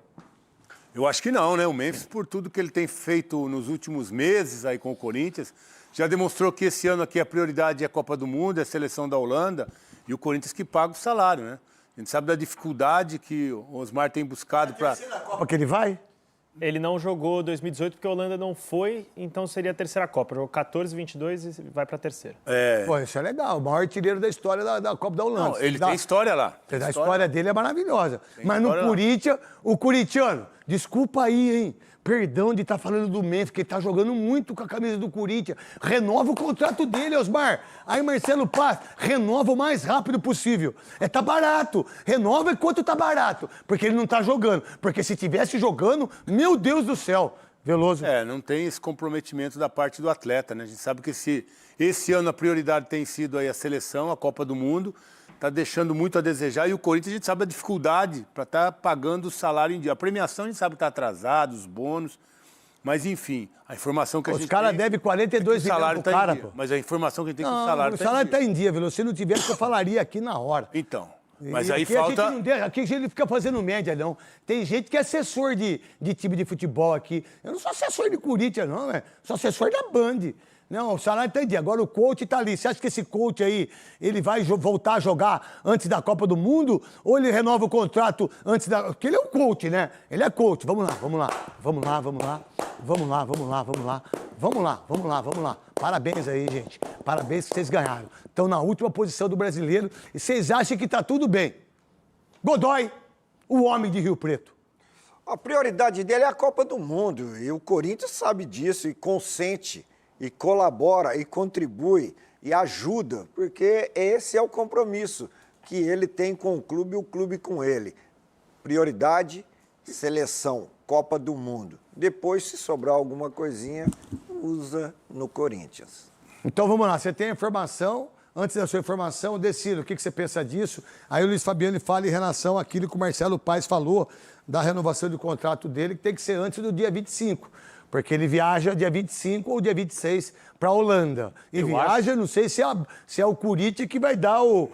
Eu acho que não, né? O Memphis, por tudo que ele tem feito nos últimos meses aí com o Corinthians, já demonstrou que esse ano aqui a prioridade é a Copa do Mundo, é a seleção da Holanda e o Corinthians que paga o salário, né? A gente sabe da dificuldade que o Osmar tem buscado para... Copa que ele vai? Ele não jogou 2018 porque a Holanda não foi, então seria a terceira Copa. Jogou 14, 22 e vai para a terceira. Pô, isso é legal. O maior artilheiro da história da Copa da Holanda. Não, ele tem história lá. A história dele é maravilhosa. Mas no história lá. Corinthians, o corintiano, desculpa aí, hein? Perdão de estar falando do Memphis, que ele tá jogando muito com a camisa do Corinthians. Renova o contrato dele, Osmar. Aí, Marcelo Paz, renova o mais rápido possível. Tá barato. Renova enquanto tá barato. Porque ele não tá jogando. Porque se tivesse jogando, meu Deus do céu. Veloso. Não tem esse comprometimento da parte do atleta, né? A gente sabe que esse ano a prioridade tem sido aí a seleção, a Copa do Mundo. Está deixando muito a desejar. E o Corinthians, a gente sabe a dificuldade para estar pagando o salário em dia. A premiação, a gente sabe que está atrasado, os bônus. Mas, enfim, a informação que a gente tem... Os caras devem 42 milhões pro cara, pô. Mas a informação que a gente tem é que o salário está em dia. O salário está em dia, velho. Se não tivesse, eu falaria aqui na hora. Então, mas aí aqui falta... Aqui a gente fica fazendo média, não. Tem gente que é assessor de time de futebol aqui. Eu não sou assessor de Corinthians, não, velho. Sou assessor da Band. Não, o salário está em dia. Agora o coach está ali. Você acha que esse coach aí, ele vai voltar a jogar antes da Copa do Mundo? Ou ele renova o contrato antes da... Porque ele é um coach, né? Ele é coach. Vamos lá. Parabéns aí, gente. Parabéns que vocês ganharam. Estão na última posição do brasileiro e vocês acham que está tudo bem. Godoy, o homem de Rio Preto. A prioridade dele é a Copa do Mundo. E o Corinthians sabe disso e consente. E colabora, e contribui, e ajuda, porque esse é o compromisso que ele tem com o clube e o clube com ele. Prioridade, seleção, Copa do Mundo. Depois, se sobrar alguma coisinha, usa no Corinthians. Então vamos lá, você tem a informação. Antes da sua informação, Decilo, o que você pensa disso? Aí o Luiz Fabiano fala em relação àquilo que o Marcelo Paes falou, da renovação do contrato dele, que tem que ser antes do dia 25. Porque ele viaja dia 25 ou dia 26 para a Holanda. E viaja, não sei se é o Corinthians que vai dar o...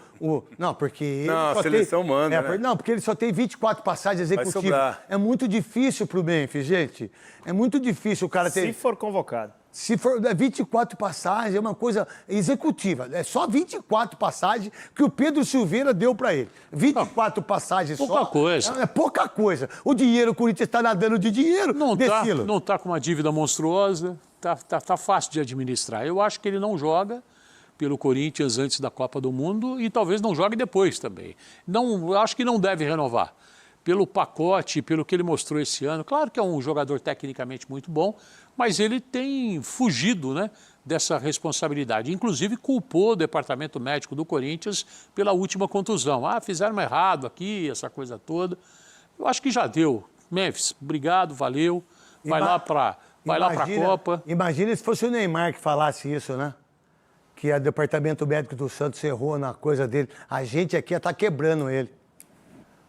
Não, porque... Não, a seleção manda, né? Não, porque ele só tem 24 passagens executivas. É muito difícil pro Memphis, gente. É muito difícil o cara ter... Se for convocado. Se for 24 passagens, é uma coisa executiva. É só 24 passagens que o Pedro Silveira deu para ele. 24 passagens pouca só. Pouca coisa. É pouca coisa. O dinheiro, o Corinthians está nadando de dinheiro. Não tá com uma dívida monstruosa. Tá fácil de administrar. Eu acho que ele não joga pelo Corinthians antes da Copa do Mundo e talvez não jogue depois também. Não, acho que não deve renovar. Pelo pacote, pelo que ele mostrou esse ano. Claro que é um jogador tecnicamente muito bom, mas ele tem fugido, né, dessa responsabilidade. Inclusive culpou o departamento médico do Corinthians pela última contusão. Fizeram errado aqui, essa coisa toda. Eu acho que já deu. Memphis, obrigado, valeu. Vai lá para a Copa. Imagina se fosse o Neymar que falasse isso, né? Que o departamento médico do Santos errou na coisa dele. A gente aqui ia estar quebrando ele.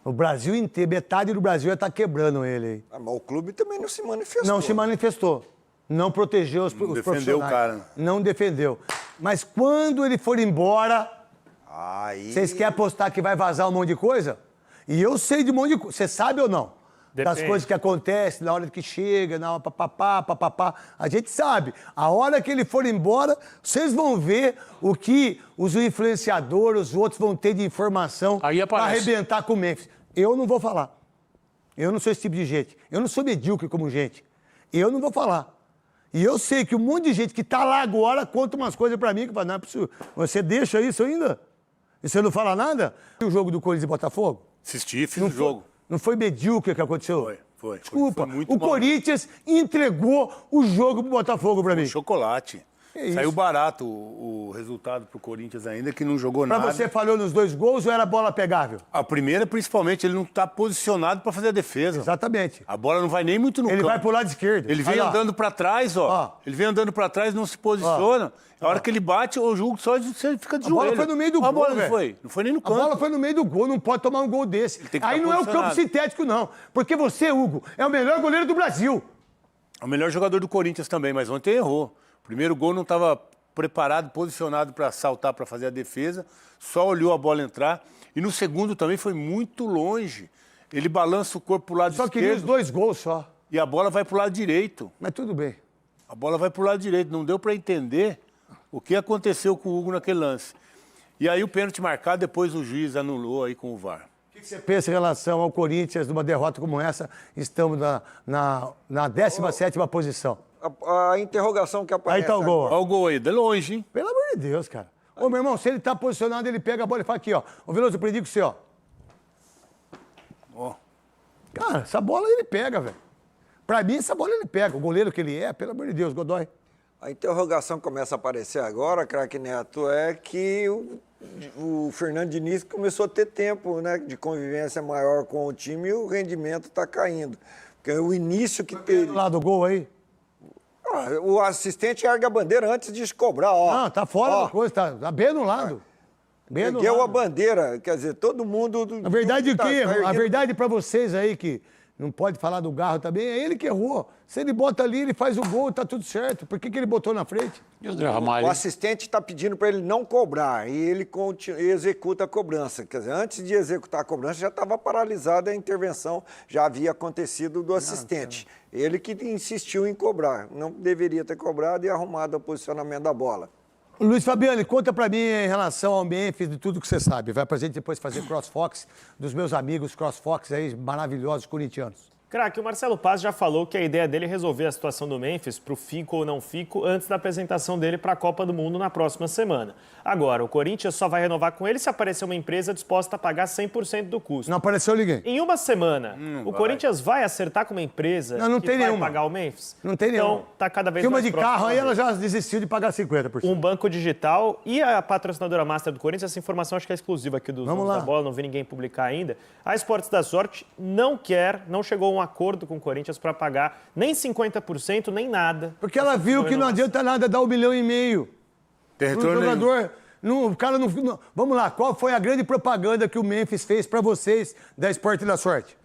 O Brasil inteiro, metade do Brasil ia estar quebrando ele aí. Mas o clube também não se manifestou. Não se manifestou. Não protegeu os profissionais. Não defendeu o cara. Não defendeu. Mas quando ele for embora, vocês querem apostar que vai vazar um monte de coisa? E eu sei de um monte de coisa. Você sabe ou não? Depende. Das coisas que acontecem, na hora que chega, na hora papapá. A gente sabe. A hora que ele for embora, vocês vão ver o que os influenciadores, os outros vão ter de informação para arrebentar com o Memphis. Eu não vou falar. Eu não sou esse tipo de gente. Eu não sou medíocre como gente. Eu não vou falar. E eu sei que um monte de gente que tá lá agora conta umas coisas para mim que fala, não é possível. Você deixa isso ainda? E você não fala nada? E o jogo do Corinthians e Botafogo? Assisti, fiz o jogo. Não foi medíocre o que aconteceu? Foi. Desculpa, foi muito o mal. Corinthians entregou o jogo pro Botafogo pra mim. Chocolate. Saiu barato o resultado pro Corinthians ainda, que não jogou nada. Mas você falhou nos 2 gols ou era bola pegável? A primeira, principalmente, ele não tá posicionado para fazer a defesa. Exatamente. A bola não vai nem muito no campo. Ele vai pro lado esquerdo. Ele vem andando para trás, Ele vem andando para trás, não se posiciona. A hora que ele bate, o jogo só fica de joelho. A bola foi no meio do gol, A bola não foi. Não foi nem no campo. A bola foi no meio do gol, não pode tomar um gol desse. Aí não é o campo sintético, não. Porque você, Hugo, é o melhor goleiro do Brasil. É o melhor jogador do Corinthians também, mas ontem errou. O primeiro gol não estava preparado, posicionado para saltar, para fazer a defesa. Só olhou a bola entrar. E no segundo também foi muito longe. Ele balança o corpo pro lado esquerdo. Só queria os 2 gols só. E a bola vai pro lado direito. Mas tudo bem. A bola vai pro lado direito. Não deu para entender o que aconteceu com o Hugo naquele lance. E aí o pênalti marcado, depois o juiz anulou aí com o VAR. O que que você pensa em relação ao Corinthians, numa derrota como essa, estamos na 17ª posição. A interrogação que aparece Aí tá o gol. Olha o gol aí, de longe, hein? Pelo amor de Deus, cara. Ô, meu irmão, se ele tá posicionado, ele pega a bola e fala aqui, ó. Ô, Veloso, eu predico você, ó. Ó. Cara, essa bola ele pega, velho. Pra mim, essa bola ele pega. O goleiro que ele é, pelo amor de Deus, Godoy. A interrogação que começa a aparecer agora, craque Neto, é que o Fernando Diniz começou a ter tempo, né, de convivência maior com o time e o rendimento está caindo. Porque o início que teve... Lá do gol aí. O assistente ergue a bandeira antes de se cobrar, ó. Não, tá fora da coisa, tá bem no lado. Bem no Ergueu lado. a bandeira, quer dizer, todo mundo... A verdade é tá que, erguendo. a verdade pra vocês aí que não pode falar do Garro também, é ele que errou. Se ele bota ali, ele faz o gol, tá tudo certo. Por que ele botou na frente? E o André Ramalho? O assistente está pedindo para ele não cobrar e ele executa a cobrança. Quer dizer, antes de executar a cobrança, já estava paralisada a intervenção, já havia acontecido do assistente. Ele que insistiu em cobrar. Não deveria ter cobrado e arrumado o posicionamento da bola. Luiz Fabiano, conta pra mim em relação ao Memphis, de tudo que você sabe. Vai pra gente depois fazer crossfox dos meus amigos crossfox aí, maravilhosos corintianos. Craque, o Marcelo Paz já falou que a ideia dele é resolver a situação do Memphis pro fico ou não fico antes da apresentação dele para a Copa do Mundo na próxima semana. Agora, o Corinthians só vai renovar com ele se aparecer uma empresa disposta a pagar 100% do custo. Não apareceu ninguém. Em uma semana, Corinthians vai acertar com uma empresa não que tem vai nenhuma. pagar o Memphis? Não tem nenhuma. Então, tá cada vez Filma mais de próximo carro aí, dele. ela já desistiu de pagar 50%. Um banco digital e a patrocinadora master do Corinthians, essa informação acho que é exclusiva aqui dos donos da bola, não vi ninguém publicar ainda. A Esportes da Sorte não chegou a um acordo com o Corinthians para pagar nem 50%, nem nada. Porque ela viu que não adianta nada dar 1,5 milhão. Tem O retorno jogador, o cara não... Vamos lá, qual foi a grande propaganda que o Memphis fez para vocês da Esporte da Sorte?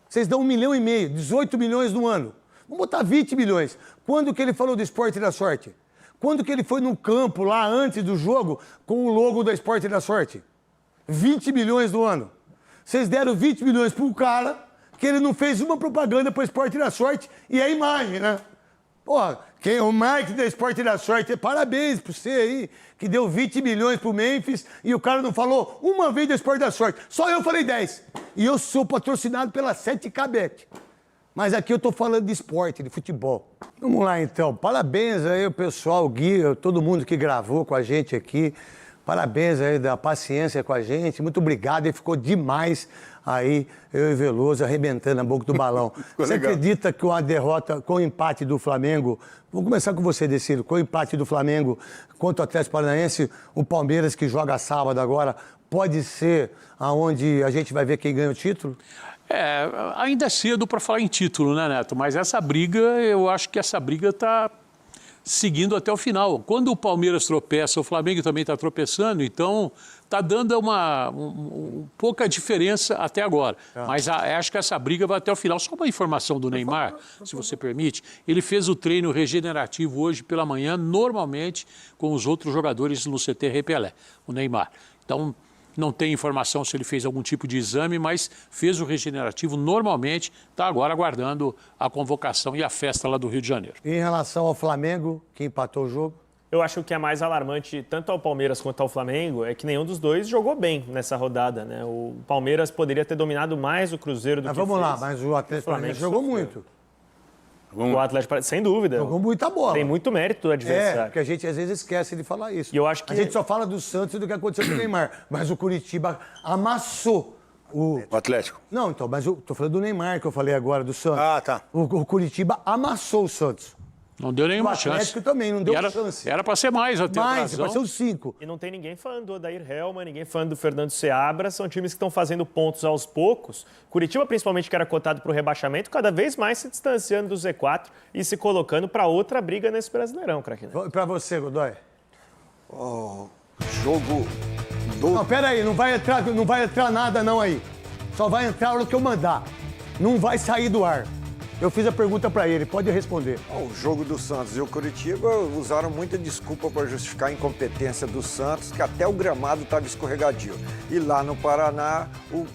Vocês dão 1,5 milhão, 18 milhões no ano. Vamos botar 20 milhões. Quando que ele falou do Esporte da Sorte? Quando que ele foi no campo lá antes do jogo com o logo da Esporte da Sorte? 20 milhões no ano. Vocês deram 20 milhões para o cara que ele não fez uma propaganda para o Esporte da Sorte e a imagem, né? Pô, o marketing da Esporte da Sorte, parabéns para você aí, que deu 20 milhões pro Memphis e o cara não falou uma vez da Esporte da Sorte. Só eu falei 10. E eu sou patrocinado pela 7K Bet. Mas aqui eu tô falando de esporte, de futebol. Vamos lá, então. Parabéns aí o pessoal, o Gui, todo mundo que gravou com a gente aqui. Parabéns aí da paciência com a gente. Muito obrigado. Ele ficou demais aí, eu e Veloso arrebentando a boca do balão. Você legal. acredita que uma derrota com o empate do Flamengo... Vou começar com você, Decílio. Com o empate do Flamengo contra o Atlético Paranaense, o Palmeiras, que joga sábado agora, pode ser aonde a gente vai ver quem ganha o título? Ainda é cedo para falar em título, né, Neto? Mas essa briga, eu acho que essa briga está seguindo até o final. Quando o Palmeiras tropeça, o Flamengo também está tropeçando, então está dando uma pouca diferença até agora. Mas acho que essa briga vai até o final. Só uma informação do Neymar, se você permite. Ele fez o treino regenerativo hoje pela manhã, normalmente com os outros jogadores no CT Rei Pelé, o Neymar. Então, não tem informação se ele fez algum tipo de exame, mas fez o regenerativo normalmente, está agora aguardando a convocação e a festa lá do Rio de Janeiro. Em relação ao Flamengo, que empatou o jogo? Eu acho que o que é mais alarmante, tanto ao Palmeiras quanto ao Flamengo, é que nenhum dos dois jogou bem nessa rodada, né? O Palmeiras poderia ter dominado mais o Cruzeiro do que Vamos fez. lá, mas o Atlético Paranaense jogou muito. O Atlético, sem dúvida. Jogou muita bola. Tem muito mérito do adversário. Porque a gente às vezes esquece de falar isso. E eu acho que... A gente só fala do Santos e do que aconteceu com o Neymar. Mas o Curitiba amassou o Atlético. Não, então, mas eu tô falando do Neymar, que eu falei agora, do Santos. Ah, tá. O Curitiba amassou o Santos. Não deu nenhuma chance. O Atlético também não deu chance. Era para ser mais até mais, para ser os 5. E não tem ninguém falando do Odair Helman, ninguém falando do Fernando Seabra. São times que estão fazendo pontos aos poucos. Curitiba, principalmente, que era cotado para o rebaixamento, cada vez mais se distanciando do Z4 e se colocando para outra briga nesse Brasileirão, craque. E para você, Godoy? Jogo do... Não, pera aí, não vai entrar nada não aí. Só vai entrar a hora que eu mandar. Não vai sair do ar. Eu fiz a pergunta para ele, pode responder. O jogo do Santos e o Curitiba usaram muita desculpa para justificar a incompetência do Santos, que até o gramado estava escorregadio. E lá no Paraná, o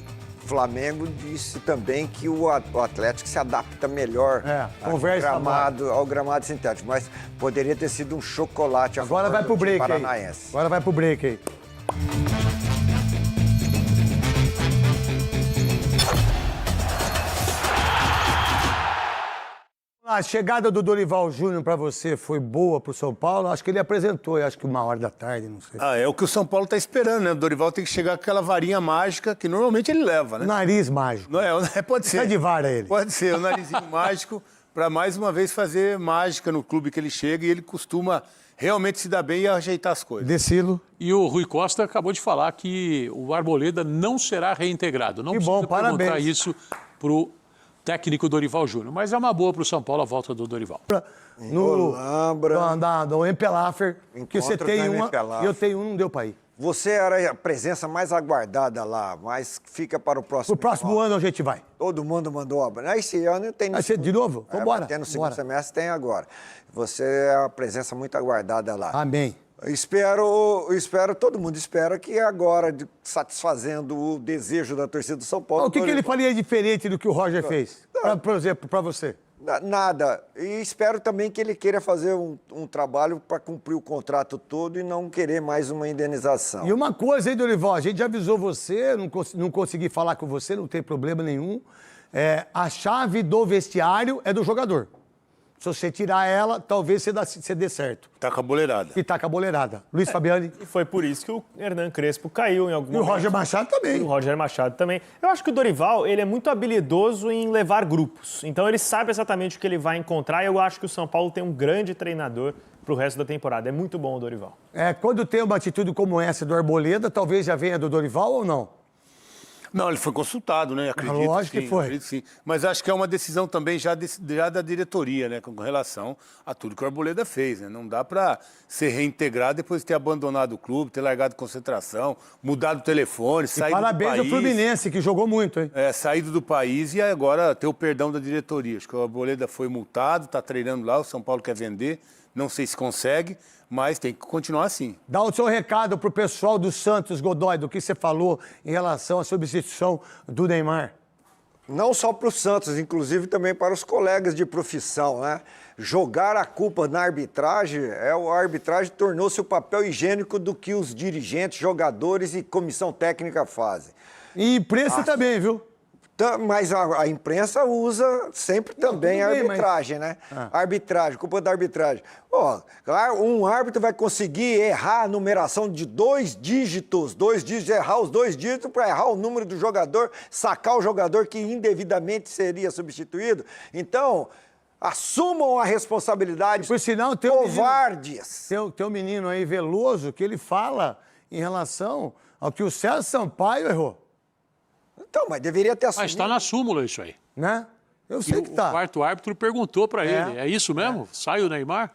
Flamengo disse também que o Atlético se adapta melhor ao gramado sintético. Mas poderia ter sido um chocolate a Agora vai pro break aí. paranaense. Agora vai pro break aí. A chegada do Dorival Júnior para você foi boa pro São Paulo? Acho que ele apresentou, acho que 1h da tarde, não sei. É o que o São Paulo tá esperando, né? O Dorival tem que chegar com aquela varinha mágica que normalmente ele leva, né? Nariz mágico. Não pode ser. Tá de vara ele. Pode ser, o narizinho mágico, para mais uma vez fazer mágica no clube que ele chega e ele costuma realmente se dar bem e ajeitar as coisas. Decilo. E o Rui Costa acabou de falar que o Arboleda não será reintegrado. Não Que precisa bom, perguntar parabéns. isso pro técnico Dorival Júnior. Mas é uma boa para o São Paulo a volta do Dorival. No do Empelafer, que você Encontro tem da uma Empelafer. e eu tenho um, não deu para ir. Você era a presença mais aguardada lá, mas fica para o próximo. O próximo ano a gente vai. Todo mundo mandou obra. Esse ano tem. Vai ser de novo? Vambora. Tem no segundo Bora. semestre, tem agora. Você é a presença muito aguardada lá. Amém. Espero, todo mundo espera que agora, satisfazendo o desejo da torcida do São Paulo... O que ele faria diferente do que o Roger fez? Por exemplo, para você? Nada. E espero também que ele queira fazer um trabalho para cumprir o contrato todo e não querer mais uma indenização. E uma coisa, hein, Dorival? A gente já avisou você, não consegui falar com você, não tem problema nenhum. A chave do vestiário é do jogador. Se você tirar ela, talvez você dê certo. Tá com a boleirada. E tá com a boleirada. Luiz Fabiani. E foi por isso que o Hernan Crespo caiu em algum momento. E o Roger Machado também. E o Roger Machado também. Eu acho que o Dorival, ele é muito habilidoso em levar grupos. Então ele sabe exatamente o que ele vai encontrar e eu acho que o São Paulo tem um grande treinador pro resto da temporada. É muito bom o Dorival. Quando tem uma atitude como essa do Arboleda, talvez já venha do Dorival ou não? Não, ele foi consultado, né? Acredito, lógico sim, que foi. Acredito, sim. Mas acho que é uma decisão também já da diretoria, né? Com relação a tudo que o Arboleda fez, né? Não dá para ser reintegrado depois de ter abandonado o clube, ter largado concentração, mudado o telefone, saído do país. Parabéns ao Fluminense, que jogou muito, hein? Saído do país e agora ter o perdão da diretoria. Acho que o Arboleda foi multado, está treinando lá, o São Paulo quer vender, não sei se consegue, mas tem que continuar assim. Dá o seu recado pro pessoal do Santos, Godoy, do que você falou em relação à substituição do Neymar. Não só para o Santos, inclusive também para os colegas de profissão, né? Jogar a culpa na arbitragem, a arbitragem tornou-se o papel higiênico do que os dirigentes, jogadores e comissão técnica fazem. E imprensa também, viu? Mas a imprensa usa sempre também a arbitragem, né? Arbitragem, culpa da arbitragem. Um árbitro vai conseguir errar a numeração de 2 dígitos, errar os 2 dígitos para errar o número do jogador, sacar o jogador que indevidamente seria substituído. Então, assumam a responsabilidade. Por sinal, covardes. Tem um menino aí, Veloso, que ele fala em relação ao que o César Sampaio errou. Então, mas deveria ter assumido. Mas está na súmula isso aí. Né? Eu sei que tá. O quarto árbitro perguntou para ele, é isso mesmo? Sai o Neymar?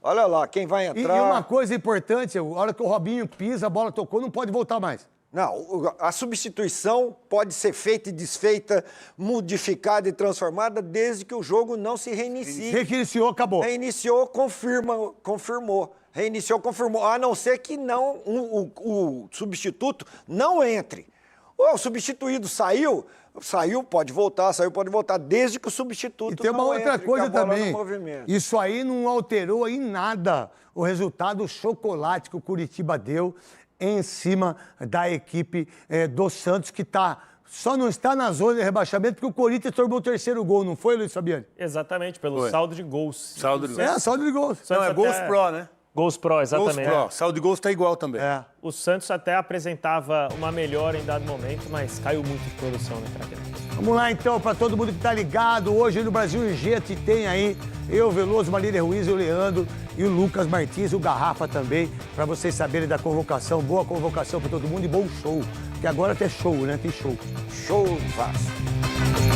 Olha lá, quem vai entrar... E uma coisa importante, a hora que o Robinho pisa, a bola tocou, não pode voltar mais. Não, a substituição pode ser feita e desfeita, modificada e transformada desde que o jogo não se reinicie. Reiniciou, acabou. Reiniciou, confirmou. Reiniciou, confirmou. A não ser que não o substituto não entre. O substituído saiu, pode voltar, desde que o substituto e tem uma não outra entre, coisa que a bola também. no movimento. Isso aí não alterou em nada o resultado chocolate que o Curitiba deu em cima da equipe do Santos, que só não está na zona de rebaixamento porque o Corinthians tomou o 3º gol, não foi, Luiz Fabiani? Exatamente, pelo saldo de gols. Saldo de gols. Saldo de gols. Não, é gols pró, né? Gols pró, exatamente. Gols pró. Saldo de gols está igual também. O Santos até apresentava uma melhora em dado momento, mas caiu muito de produção, né, craque? Vamos lá, então, para todo mundo que está ligado. Hoje no Brasil Urgente tem aí eu, Veloso, Marília Ruiz, o Leandro e o Lucas Martins, o Garrafa também, para vocês saberem da convocação. Boa convocação para todo mundo e bom show. Porque agora tem show, né? Tem show. Show Vasco.